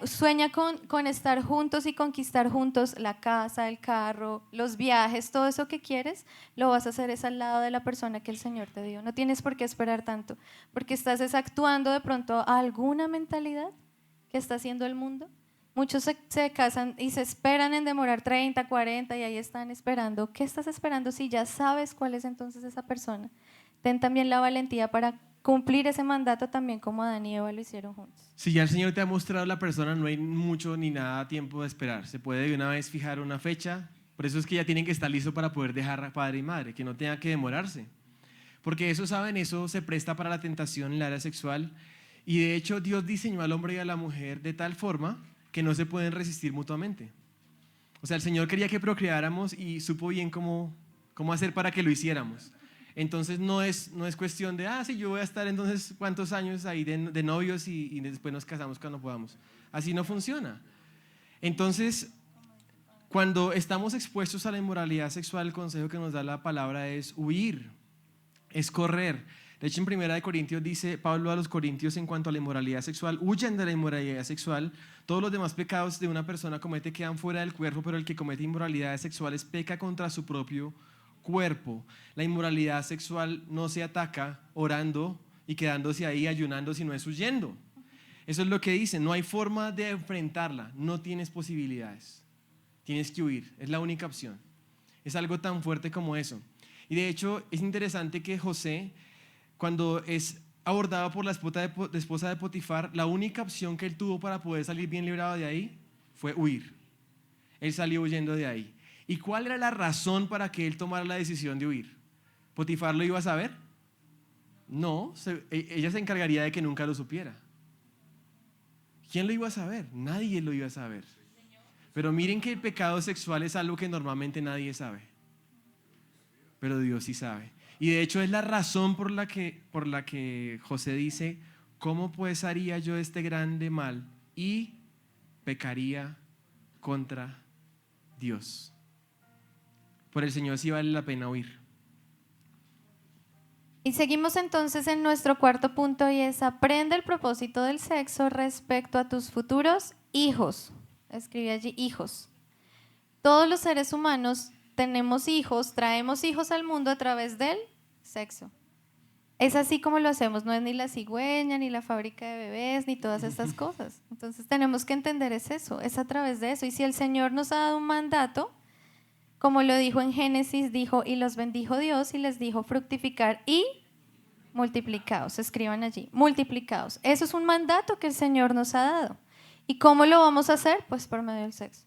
Sueña con estar juntos y conquistar juntos la casa, el carro, los viajes, todo eso que quieres, lo vas a hacer es al lado de la persona que el Señor te dio. No tienes por qué esperar tanto, porque estás actuando de pronto a alguna mentalidad que está haciendo el mundo. Muchos se casan y se esperan en demorar 30, 40 y ahí están esperando. ¿Qué estás esperando si ya sabes cuál es entonces esa persona? Ten también la valentía para cumplir ese mandato también como Adán y Eva lo hicieron juntos. Si ya el Señor te ha mostrado la persona, no hay mucho ni nada tiempo de esperar. Se puede de una vez fijar una fecha. Por eso es que ya tienen que estar listos para poder dejar a padre y madre, que no tenga que demorarse. Porque eso, ¿saben? Eso se presta para la tentación en el área sexual. Y de hecho Dios diseñó al hombre y a la mujer de tal forma que no se pueden resistir mutuamente. O sea, el Señor quería que procreáramos y supo bien cómo hacer para que lo hiciéramos. Entonces no es cuestión de, sí, yo voy a estar entonces cuántos años ahí de novios y después nos casamos cuando podamos. Así no funciona. Entonces, Cuando estamos expuestos a la inmoralidad sexual, el consejo que nos da la palabra es huir, es correr. De hecho, en 1 Corintios dice Pablo a los corintios en cuanto a la inmoralidad sexual: huyan de la inmoralidad sexual. Todos los demás pecados de una persona comete quedan fuera del cuerpo, pero el que comete inmoralidades sexuales peca contra su propio cuerpo. La inmoralidad sexual no se ataca orando y quedándose ahí ayunando, sino es huyendo. Eso es lo que dice, no hay forma de enfrentarla, no tienes posibilidades. Tienes que huir, es la única opción. Es algo tan fuerte como eso. Y de hecho es interesante que José, cuando es abordado por la esposa de Potifar, la única opción que él tuvo para poder salir bien librado de ahí fue huir. Él salió huyendo de ahí. ¿Y cuál era la razón para que él tomara la decisión de huir? ¿Potifar lo iba a saber? No, ella se encargaría de que nunca lo supiera. ¿Quién lo iba a saber? Nadie lo iba a saber. Pero miren que el pecado sexual es algo que normalmente nadie sabe, pero Dios sí sabe. Y de hecho es la razón por la que José dice: ¿cómo pues haría yo este grande mal y pecaría contra Dios? Por el Señor sí vale la pena huir. Y seguimos entonces en nuestro cuarto punto, y es: aprende el propósito del sexo respecto a tus futuros hijos. Escribe allí hijos. Todos los seres humanos tenemos hijos, traemos hijos al mundo a través del sexo. Es así como lo hacemos, no es ni la cigüeña, ni la fábrica de bebés, ni todas estas cosas. Entonces tenemos que entender es eso, es a través de eso. Y si el Señor nos ha dado un mandato, como lo dijo en Génesis, dijo: y los bendijo Dios y les dijo: fructificar y multiplicaos. Escriban allí, multiplicaos. Eso es un mandato que el Señor nos ha dado. ¿Y cómo lo vamos a hacer? Pues por medio del sexo.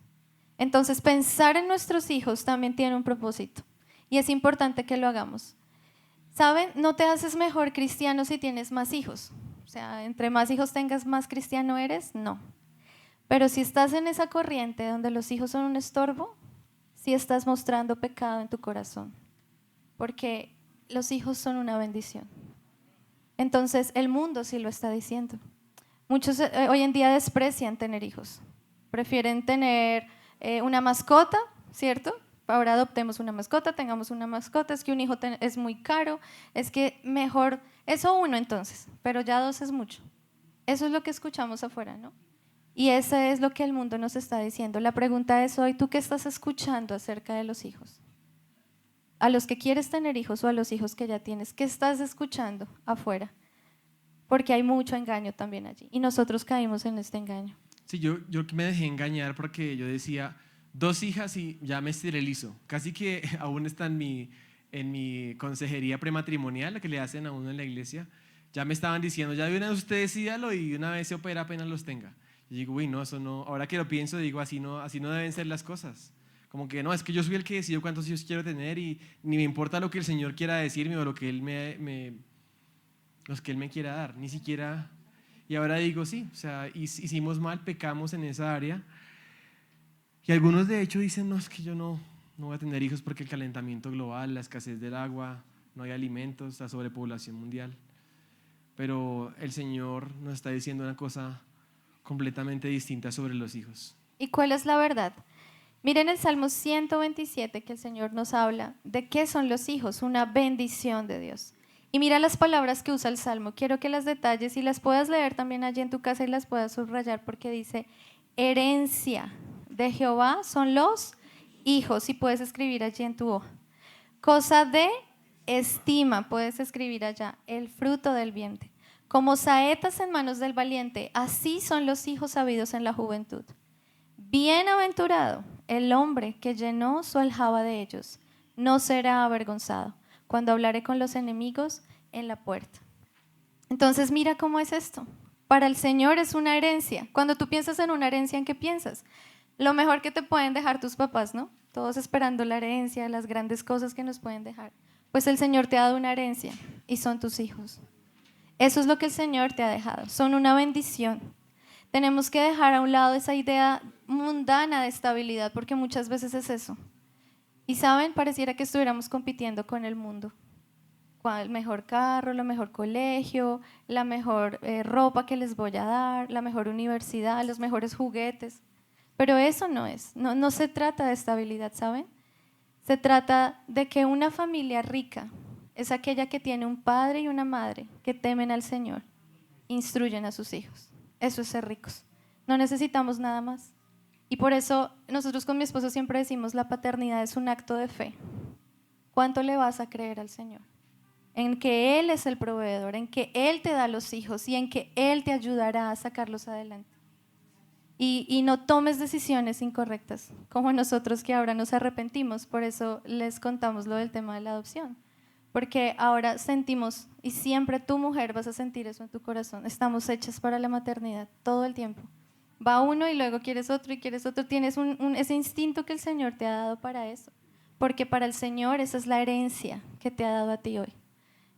Entonces, pensar en nuestros hijos también tiene un propósito y es importante que lo hagamos. ¿Saben? No te haces mejor cristiano si tienes más hijos. O sea, entre más hijos tengas, más cristiano eres. No. Pero si estás en esa corriente donde los hijos son un estorbo, sí estás mostrando pecado en tu corazón, porque los hijos son una bendición. Entonces, el mundo sí lo está diciendo. Muchos hoy en día desprecian tener hijos, prefieren tener una mascota, ¿cierto? Ahora adoptemos una mascota, tengamos una mascota, es que un hijo es muy caro, es que mejor, eso uno entonces, pero ya dos es mucho. Eso es lo que escuchamos afuera, ¿no? Y eso es lo que el mundo nos está diciendo. La pregunta es hoy: ¿tú qué estás escuchando acerca de los hijos? A los que quieres tener hijos o a los hijos que ya tienes, ¿qué estás escuchando afuera? Porque hay mucho engaño también allí y nosotros caímos en este engaño. Sí, yo me dejé engañar porque yo decía 2 hijas y ya me esterilizo. Casi que aún está en mi consejería prematrimonial, la que le hacen a uno en la iglesia. Ya me estaban diciendo: ya de una vez usted decídalo y de una vez se opera apenas los tenga. Y digo: uy, no, eso no. Ahora que lo pienso, digo, así no deben ser las cosas. Como que no, es que yo soy el que decido cuántos hijos quiero tener y ni me importa lo que el Señor quiera decirme o lo que Él los que Él me quiera dar, ni siquiera. Y ahora digo, sí, o sea, hicimos mal, pecamos en esa área. Y algunos de hecho dicen: no, es que yo no voy a tener hijos porque el calentamiento global, la escasez del agua, no hay alimentos, la sobrepoblación mundial. Pero el Señor nos está diciendo una cosa completamente distinta sobre los hijos. ¿Y cuál es la verdad? Miren el Salmo 127, que el Señor nos habla de qué son los hijos, una bendición de Dios. Y mira las palabras que usa el Salmo. Quiero que las detalles y las puedas leer también allí en tu casa y las puedas subrayar, porque dice: herencia de Jehová son los hijos, y puedes escribir allí en tu hoja. Cosa de estima, puedes escribir allá, el fruto del vientre. Como saetas en manos del valiente, así son los hijos sabidos en la juventud. Bienaventurado el hombre que llenó su aljaba de ellos, no será avergonzado cuando hablare con los enemigos en la puerta. Entonces mira cómo es esto. Para el Señor es una herencia. Cuando tú piensas en una herencia, ¿en qué piensas? Lo mejor que te pueden dejar tus papás, ¿no? Todos esperando la herencia, las grandes cosas que nos pueden dejar. Pues el Señor te ha dado una herencia y son tus hijos. Eso es lo que el Señor te ha dejado. Son una bendición. Tenemos que dejar a un lado esa idea mundana de estabilidad, porque muchas veces es eso. Y saben, pareciera que estuviéramos compitiendo con el mundo. El mejor carro, el mejor colegio, la mejor ropa que les voy a dar, la mejor universidad, los mejores juguetes. Pero eso no se trata de estabilidad, ¿saben? Se trata de que una familia rica es aquella que tiene un padre y una madre que temen al Señor, instruyen a sus hijos. Eso es ser ricos. No necesitamos nada más. Y por eso nosotros con mi esposo siempre decimos la paternidad es un acto de fe. ¿Cuánto le vas a creer al Señor? En que Él es el proveedor, en que Él te da los hijos y en que Él te ayudará a sacarlos adelante. Y no tomes decisiones incorrectas, como nosotros que ahora nos arrepentimos. Por eso les contamos lo del tema de la adopción. Porque ahora sentimos, y siempre tu mujer vas a sentir eso en tu corazón, estamos hechas para la maternidad todo el tiempo. Va uno y luego quieres otro y quieres otro. Tienes ese instinto que el Señor te ha dado para eso. Porque para el Señor esa es la herencia que te ha dado a ti hoy.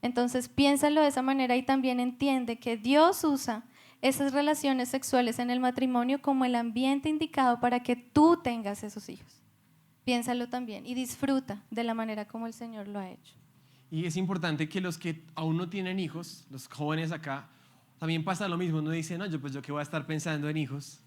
Entonces piénsalo de esa manera y también entiende que Dios usa esas relaciones sexuales en el matrimonio como el ambiente indicado para que tú tengas esos hijos. Piénsalo también y disfruta de la manera como el Señor lo ha hecho. Y es importante que los que aún no tienen hijos, los jóvenes acá, también pasa lo mismo. Uno dice, no, yo qué voy a estar pensando en hijos.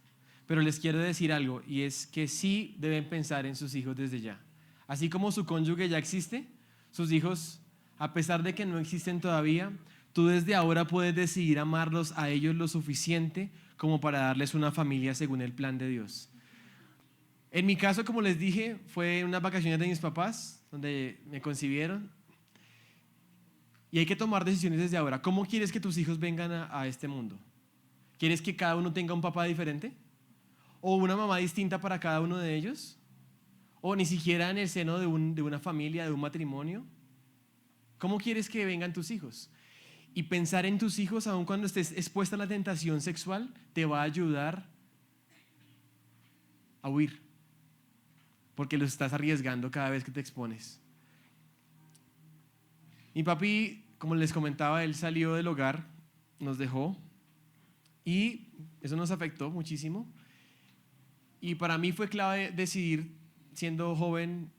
Pero les quiero decir algo, y es que sí deben pensar en sus hijos desde ya. Así como su cónyuge ya existe, sus hijos, a pesar de que no existen todavía, tú desde ahora puedes decidir amarlos a ellos lo suficiente como para darles una familia según el plan de Dios. En mi caso, como les dije, fue unas vacaciones de mis papás, donde me concibieron. Y hay que tomar decisiones desde ahora. ¿Cómo quieres que tus hijos vengan a este mundo? ¿Quieres que cada uno tenga un papá diferente? ¿O una mamá distinta para cada uno de ellos? ¿O ni siquiera en el seno de una familia, de un matrimonio? ¿Cómo quieres que vengan tus hijos? Y pensar en tus hijos, aun cuando estés expuesta a la tentación sexual, te va a ayudar a huir. Porque los estás arriesgando cada vez que te expones. Mi papi, como les comentaba, él salió del hogar, nos dejó y eso nos afectó muchísimo. Y para mí fue clave decidir, siendo joven,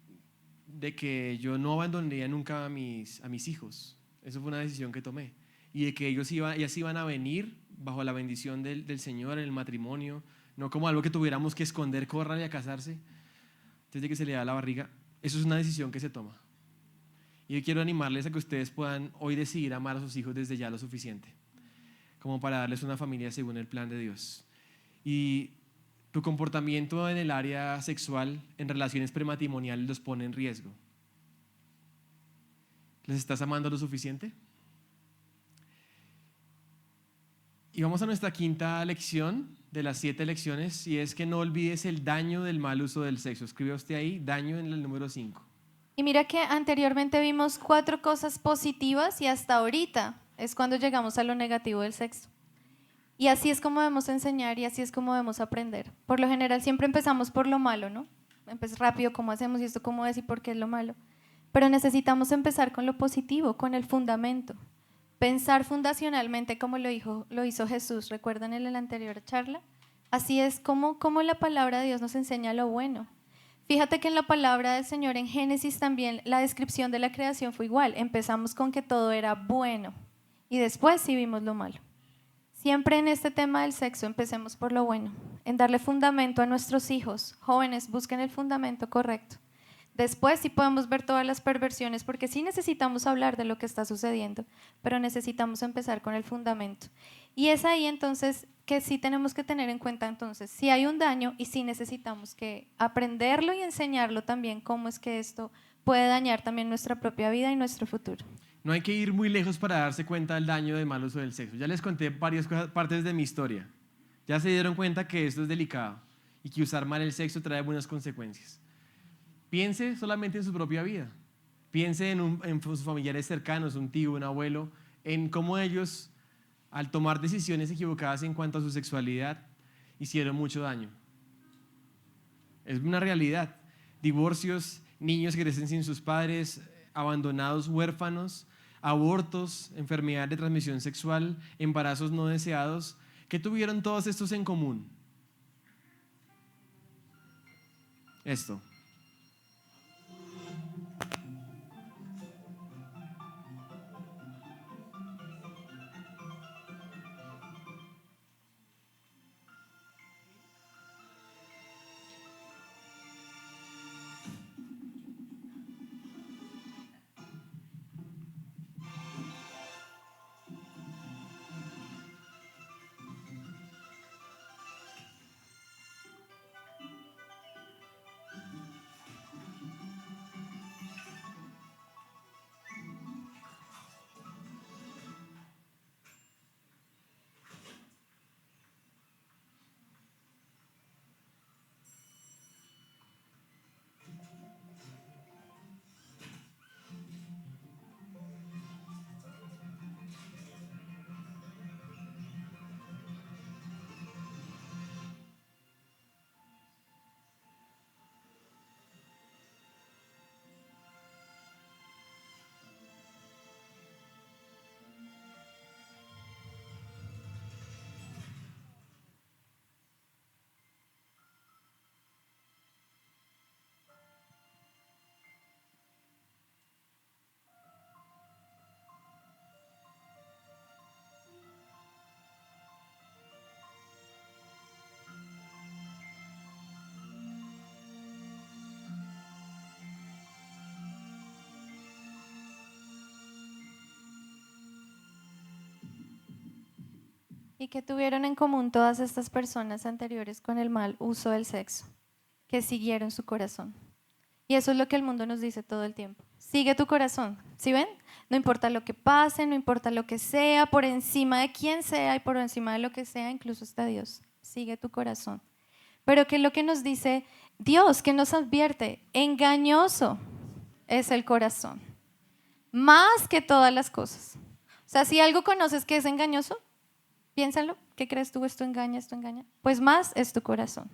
de que yo no abandonaría nunca a mis hijos. Eso fue una decisión que tomé. Y de que ellos iban a venir bajo la bendición del Señor en el matrimonio, no como algo que tuviéramos que esconder, corran y a casarse antes de que se le da la barriga. Eso es una decisión que se toma. Y yo quiero animarles a que ustedes puedan hoy decidir amar a sus hijos desde ya lo suficiente, como para darles una familia según el plan de Dios. Y tu comportamiento en el área sexual, en relaciones prematrimoniales, los pone en riesgo. ¿Les estás amando lo suficiente? Y vamos a nuestra quinta lección de las 7 lecciones, y es que no olvides el daño del mal uso del sexo. Escribe usted ahí, daño en el número 5. Y mira que anteriormente vimos 4 cosas positivas y hasta ahorita es cuando llegamos a lo negativo del sexo. Y así es como debemos enseñar y así es como debemos aprender. Por lo general siempre empezamos por lo malo, ¿no? Empezamos rápido, ¿cómo hacemos? ¿Y esto cómo es? ¿Y por qué es lo malo? Pero necesitamos empezar con lo positivo, con el fundamento. Pensar fundacionalmente como lo hizo Jesús, ¿recuerdan en la anterior charla? Así es como la palabra de Dios nos enseña lo bueno. Fíjate que en la palabra del Señor en Génesis también la descripción de la creación fue igual. Empezamos con que todo era bueno y después sí vimos lo malo. Siempre en este tema del sexo empecemos por lo bueno, en darle fundamento a nuestros hijos. Jóvenes, busquen el fundamento correcto. Después sí podemos ver todas las perversiones, porque sí necesitamos hablar de lo que está sucediendo, pero necesitamos empezar con el fundamento. Y es ahí entonces que sí tenemos que tener en cuenta entonces si hay un daño y sí necesitamos que aprenderlo y enseñarlo también cómo es que esto puede dañar también nuestra propia vida y nuestro futuro. No hay que ir muy lejos para darse cuenta del daño del mal uso del sexo. Ya les conté varias partes de mi historia. Ya se dieron cuenta que esto es delicado y que usar mal el sexo trae buenas consecuencias. Piense solamente en su propia vida. Piense en sus familiares cercanos, un tío, un abuelo, en cómo ellos, al tomar decisiones equivocadas en cuanto a su sexualidad, hicieron mucho daño. Es una realidad. Divorcios, niños que crecen sin sus padres, abandonados, huérfanos, abortos, enfermedad de transmisión sexual, embarazos no deseados. ¿Qué tuvieron todos estos en común? Esto. ¿Y qué tuvieron en común todas estas personas anteriores con el mal uso del sexo? Que siguieron su corazón. Y eso es lo que el mundo nos dice todo el tiempo. Sigue tu corazón, ¿sí ven? No importa lo que pase, no importa lo que sea, por encima de quien sea y por encima de lo que sea, incluso está Dios. Sigue tu corazón. Pero ¿qué es lo que nos dice Dios? ¿Qué nos advierte? Engañoso es el corazón, más que todas las cosas. O sea, si algo conoces que es engañoso, piénsalo. ¿Qué crees tú? ¿Esto engaña? ¿Esto engaña? Pues más es tu corazón.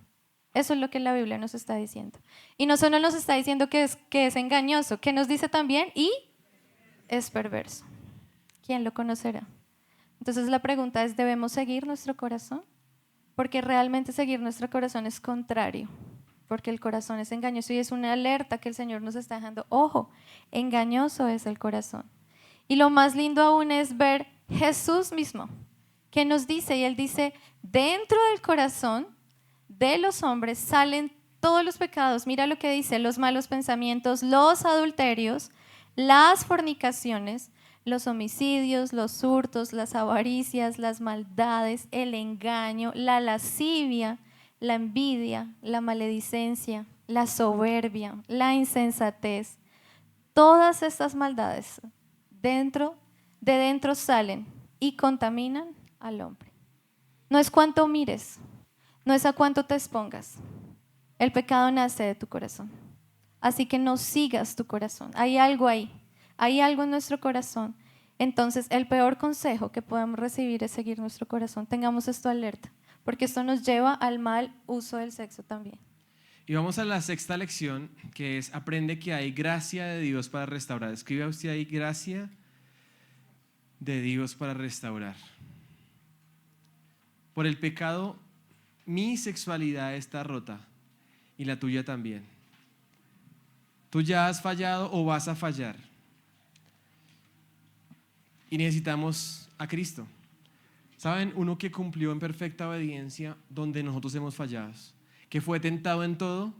Eso es lo que la Biblia nos está diciendo. Y no solo nos está diciendo que es engañoso, que nos dice también y es perverso. ¿Quién lo conocerá? Entonces la pregunta es, ¿debemos seguir nuestro corazón? Porque realmente seguir nuestro corazón es contrario, porque el corazón es engañoso y es una alerta que el Señor nos está dejando. Ojo, engañoso es el corazón. Y lo más lindo aún es ver Jesús mismo, que nos dice, y Él dice, dentro del corazón de los hombres salen todos los pecados. Mira lo que dice: los malos pensamientos, los adulterios, las fornicaciones, los homicidios, los hurtos, las avaricias, las maldades, el engaño, la lascivia, la envidia, la maledicencia, la soberbia, la insensatez. Todas estas maldades de dentro salen y contaminan al hombre. No es cuánto mires, no es a cuánto te expongas. El pecado nace de tu corazón. Así que no sigas tu corazón. Hay algo ahí, hay algo en nuestro corazón. Entonces, el peor consejo que podemos recibir es seguir nuestro corazón. Tengamos esto alerta, porque esto nos lleva al mal uso del sexo también. Y vamos a la sexta lección, que es: aprende que hay gracia de Dios para restaurar. Escribe usted ahí: gracia de Dios para restaurar. Por el pecado, mi sexualidad está rota y la tuya también. Tú ya has fallado o vas a fallar. Y necesitamos a Cristo. ¿Saben? Uno que cumplió en perfecta obediencia donde nosotros hemos fallado, que fue tentado en todo,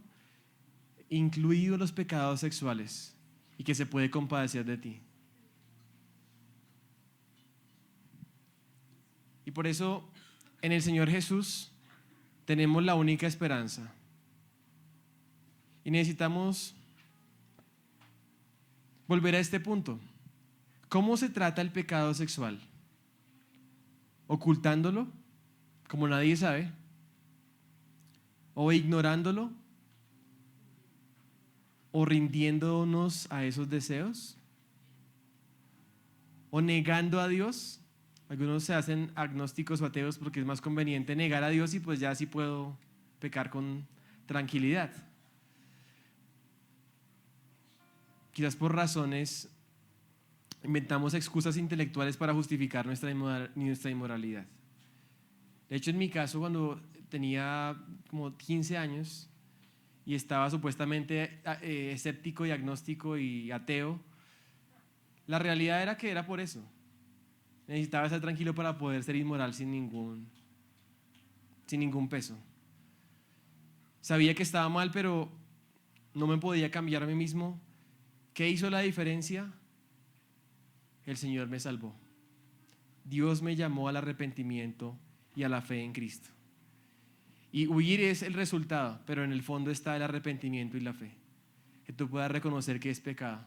incluidos los pecados sexuales, y que se puede compadecer de ti. Y por eso en el Señor Jesús tenemos la única esperanza. Y necesitamos volver a este punto. ¿Cómo se trata el pecado sexual? ¿Ocultándolo, como nadie sabe? ¿O ignorándolo? ¿O rindiéndonos a esos deseos? ¿O negando a Dios? Algunos se hacen agnósticos o ateos porque es más conveniente negar a Dios y pues ya así puedo pecar con tranquilidad. Quizás por razones inventamos excusas intelectuales para justificar nuestra inmoralidad. De hecho, en mi caso, cuando tenía como 15 años y estaba supuestamente escéptico y agnóstico y ateo, la realidad era que era por eso. Necesitaba estar tranquilo para poder ser inmoral sin ningún peso. Sabía que estaba mal, pero no me podía cambiar a mí mismo. ¿Qué hizo la diferencia? El Señor me salvó. Dios me llamó al arrepentimiento y a la fe en Cristo. Y huir es el resultado, pero en el fondo está el arrepentimiento y la fe. Que tú puedas reconocer que es pecado,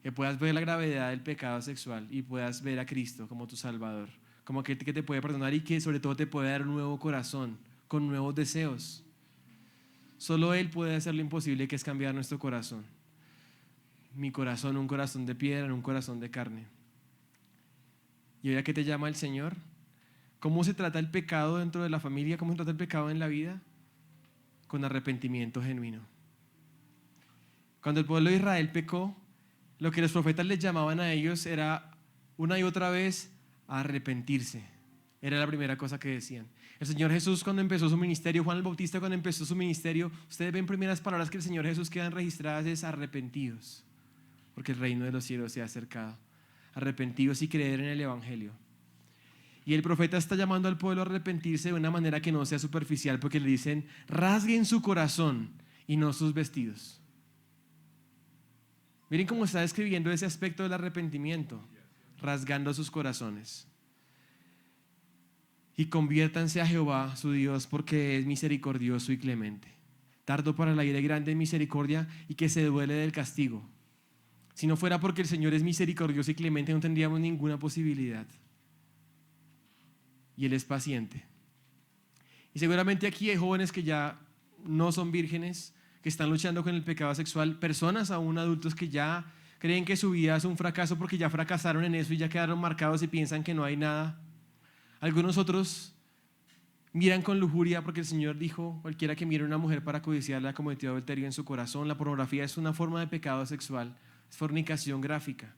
que puedas ver la gravedad del pecado sexual y puedas ver a Cristo como tu Salvador, como aquel que te puede perdonar y que sobre todo te puede dar un nuevo corazón, con nuevos deseos. Solo Él puede hacer lo imposible, que es cambiar nuestro corazón. Mi corazón, un corazón de piedra en un corazón de carne. ¿Y ahora qué te llama el Señor? ¿Cómo se trata el pecado dentro de la familia? ¿Cómo se trata el pecado en la vida? Con arrepentimiento genuino. Cuando el pueblo de Israel pecó, lo que los profetas les llamaban a ellos era una y otra vez a arrepentirse. Era la primera cosa que decían. El Señor Jesús, cuando empezó su ministerio, Juan el Bautista cuando empezó su ministerio, ustedes ven primeras palabras que el Señor Jesús quedan registradas: es arrepentidos, porque el reino de los cielos se ha acercado. Arrepentidos y creer en el Evangelio. Y el profeta está llamando al pueblo a arrepentirse de una manera que no sea superficial, porque le dicen: rasguen su corazón y no sus vestidos. Miren cómo está describiendo ese aspecto del arrepentimiento: rasgando sus corazones. y conviértanse a Jehová su Dios, porque es misericordioso y clemente, tardo para la ira y grande en misericordia, y que se duele del castigo. Si no fuera porque el Señor es misericordioso y clemente, no tendríamos ninguna posibilidad. Y Él es paciente. Y seguramente aquí hay jóvenes que ya no son vírgenes, que están luchando con el pecado sexual, personas aún adultos que ya creen que su vida es un fracaso porque ya fracasaron en eso y ya quedaron marcados y piensan que no hay nada. Algunos otros miran con lujuria porque el Señor dijo: cualquiera que mire a una mujer para codiciarla ha cometido adulterio en su corazón. La pornografía es una forma de pecado sexual, es fornicación gráfica.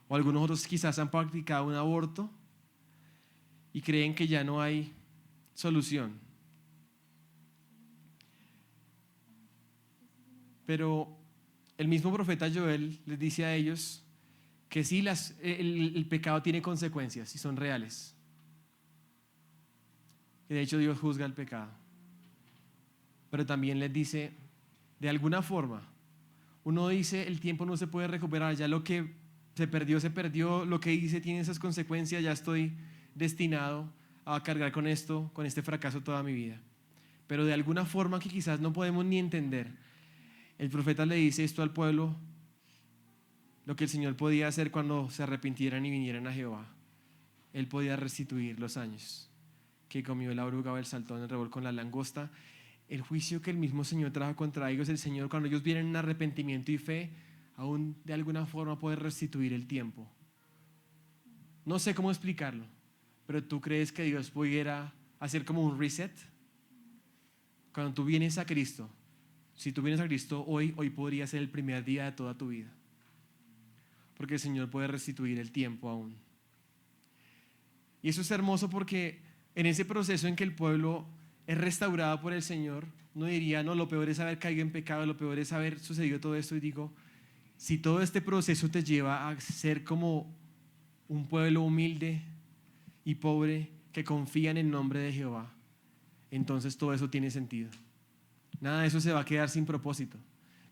O algunos otros quizás han practicado un aborto y creen que ya no hay solución. Pero el mismo profeta Joel les dice a ellos que sí, el pecado tiene consecuencias y son reales. Que de hecho Dios juzga el pecado. Pero también les dice, de alguna forma, uno dice, el tiempo no se puede recuperar, ya lo que se perdió, lo que hice tiene esas consecuencias, ya estoy destinado a cargar con esto, con este fracaso toda mi vida. Pero de alguna forma que quizás no podemos ni entender, el profeta le dice esto al pueblo, lo que el Señor podía hacer cuando se arrepintieran y vinieran a Jehová. Él podía restituir los años que comió la oruga o el saltón, el revolcón, con la langosta. El juicio que el mismo Señor trajo contra ellos, el Señor, cuando ellos vienen en arrepentimiento y fe, aún de alguna forma puede restituir el tiempo. No sé cómo explicarlo, pero ¿tú crees que Dios pudiera hacer como un reset? Cuando tú vienes a Cristo, si tú vienes a Cristo hoy podría ser el primer día de toda tu vida, porque el Señor puede restituir el tiempo aún. Y eso es hermoso porque en ese proceso en que el pueblo es restaurado por el Señor, no diría, no, lo peor es haber caído en pecado, lo peor es haber sucedido todo esto. Y digo, si todo este proceso te lleva a ser como un pueblo humilde y pobre que confía en el nombre de Jehová, entonces todo eso tiene sentido. Nada de eso se va a quedar sin propósito,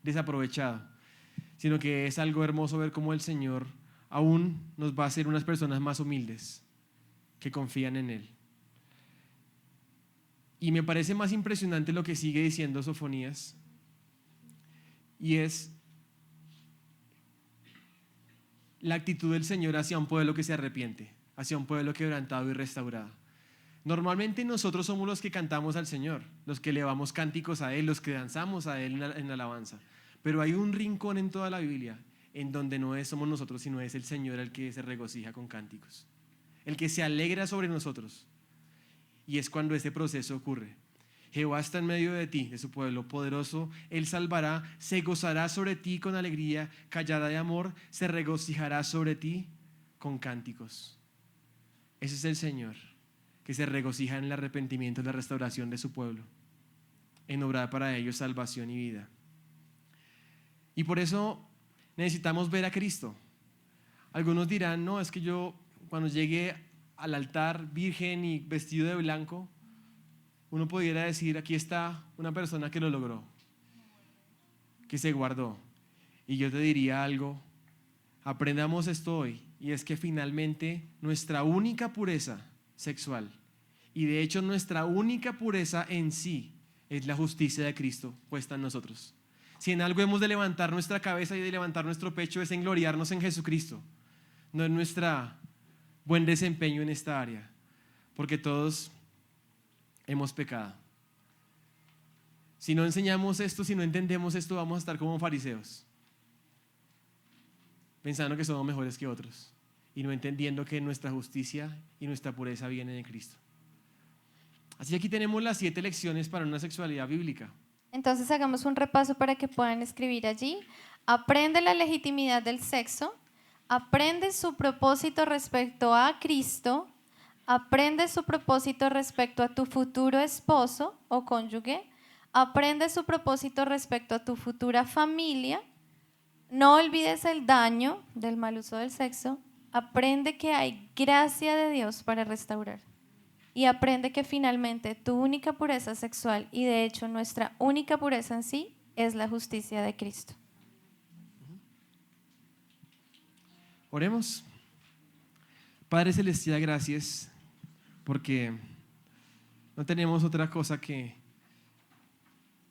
desaprovechado, sino que es algo hermoso ver cómo el Señor aún nos va a hacer unas personas más humildes que confían en Él. Y me parece más impresionante lo que sigue diciendo Sofonías, y es la actitud del Señor hacia un pueblo que se arrepiente, hacia un pueblo quebrantado y restaurado. Normalmente nosotros somos los que cantamos al Señor, los que elevamos cánticos a Él, los que danzamos a Él en alabanza. Pero hay un rincón en toda la Biblia en donde no somos nosotros, sino es el Señor el que se regocija con cánticos, el que se alegra sobre nosotros. Y es cuando ese proceso ocurre. Jehová está en medio de ti, de su pueblo poderoso, Él salvará, se gozará sobre ti con alegría, callada de amor, se regocijará sobre ti con cánticos. Ese es el Señor, que se regocija en el arrepentimiento y la restauración de su pueblo, en obrar para ellos salvación y vida. Y por eso necesitamos ver a Cristo. Algunos dirán, no, es que yo cuando llegue al altar virgen y vestido de blanco, uno pudiera decir, aquí está una persona que lo logró, que se guardó. Y yo te diría algo, aprendamos esto hoy, y es que finalmente nuestra única pureza sexual, y de hecho nuestra única pureza en sí, es la justicia de Cristo puesta en nosotros. Si en algo hemos de levantar nuestra cabeza y de levantar nuestro pecho, es en gloriarnos en Jesucristo, no en nuestro buen desempeño en esta área, porque todos hemos pecado. Si no enseñamos esto, si no entendemos esto, vamos a estar como fariseos, pensando que somos mejores que otros y no entendiendo que nuestra justicia y nuestra pureza vienen de Cristo. Así que aquí tenemos las 7 lecciones para una sexualidad bíblica. Entonces hagamos un repaso para que puedan escribir allí. Aprende la legitimidad del sexo, aprende su propósito respecto a Cristo, aprende su propósito respecto a tu futuro esposo o cónyuge, aprende su propósito respecto a tu futura familia, no olvides el daño del mal uso del sexo, aprende que hay gracia de Dios para restaurar. Y aprende que finalmente tu única pureza sexual, y de hecho nuestra única pureza en sí, es la justicia de Cristo. Oremos. Padre Celestial, gracias porque no tenemos otra cosa que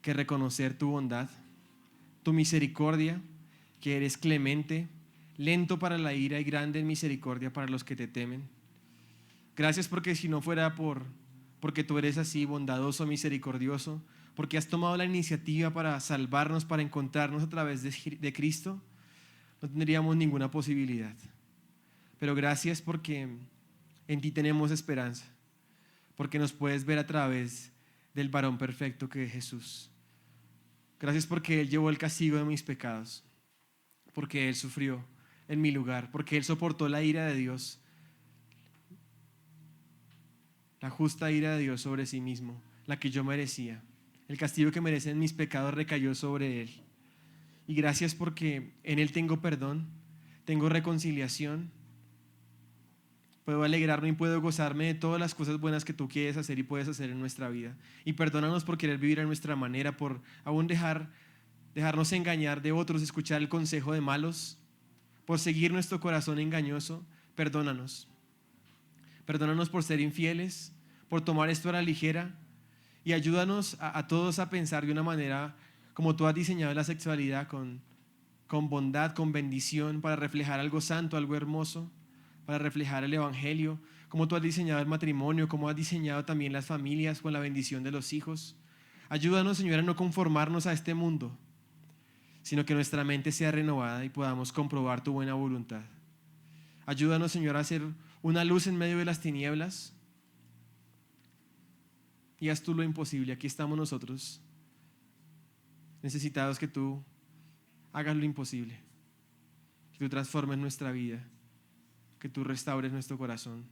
reconocer tu bondad, tu misericordia, que eres clemente, lento para la ira y grande en misericordia para los que te temen. Gracias porque si no fuera porque tú eres así bondadoso, misericordioso, porque has tomado la iniciativa para salvarnos, para encontrarnos a través de Cristo, no tendríamos ninguna posibilidad. Pero gracias porque en ti tenemos esperanza, porque nos puedes ver a través del varón perfecto que es Jesús. Gracias porque Él llevó el castigo de mis pecados, porque Él sufrió en mi lugar, porque Él soportó la ira de Dios, la justa ira de Dios sobre sí mismo, la que yo merecía. El castigo que merecen mis pecados recayó sobre Él. Y gracias porque en Él tengo perdón, tengo reconciliación, puedo alegrarme y puedo gozarme de todas las cosas buenas que tú quieres hacer y puedes hacer en nuestra vida. Y perdónanos por querer vivir a nuestra manera, por aún dejarnos engañar de otros, escuchar el consejo de malos, por seguir nuestro corazón engañoso. Perdónanos. Perdónanos por ser infieles, por tomar esto a la ligera, y ayúdanos a todos a pensar de una manera como tú has diseñado la sexualidad, con bondad, con bendición, para reflejar algo santo, algo hermoso, para reflejar el evangelio, como tú has diseñado el matrimonio, como has diseñado también las familias con la bendición de los hijos. Ayúdanos, Señor, a no conformarnos a este mundo, sino que nuestra mente sea renovada y podamos comprobar tu buena voluntad. Ayúdanos, Señor, a ser una luz en medio de las tinieblas, y haz tú lo imposible. Aquí estamos nosotros, necesitados que tú hagas lo imposible, que tú transformes nuestra vida, que tú restaures nuestro corazón,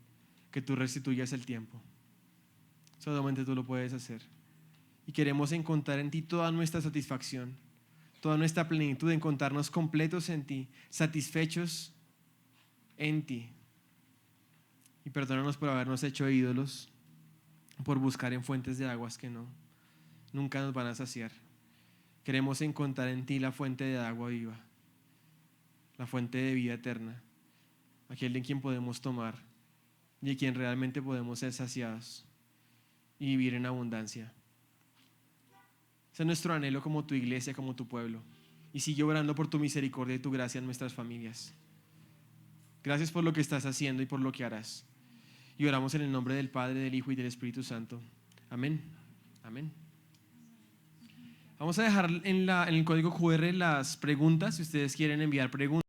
que tú restituyas el tiempo. Solamente tú lo puedes hacer. Y queremos encontrar en ti toda nuestra satisfacción, toda nuestra plenitud, encontrarnos completos en ti, satisfechos en ti. Y perdónanos por habernos hecho ídolos, por buscar en fuentes de aguas que nunca nos van a saciar. Queremos encontrar en ti la fuente de agua viva, la fuente de vida eterna, aquel de quien podemos tomar y de quien realmente podemos ser saciados y vivir en abundancia. Ese es nuestro anhelo como tu iglesia, como tu pueblo. Y sigue orando por tu misericordia y tu gracia en nuestras familias. Gracias por lo que estás haciendo y por lo que harás. Y oramos en el nombre del Padre, del Hijo y del Espíritu Santo. Amén. Amén. Vamos a dejar en el código QR las preguntas, si ustedes quieren enviar preguntas.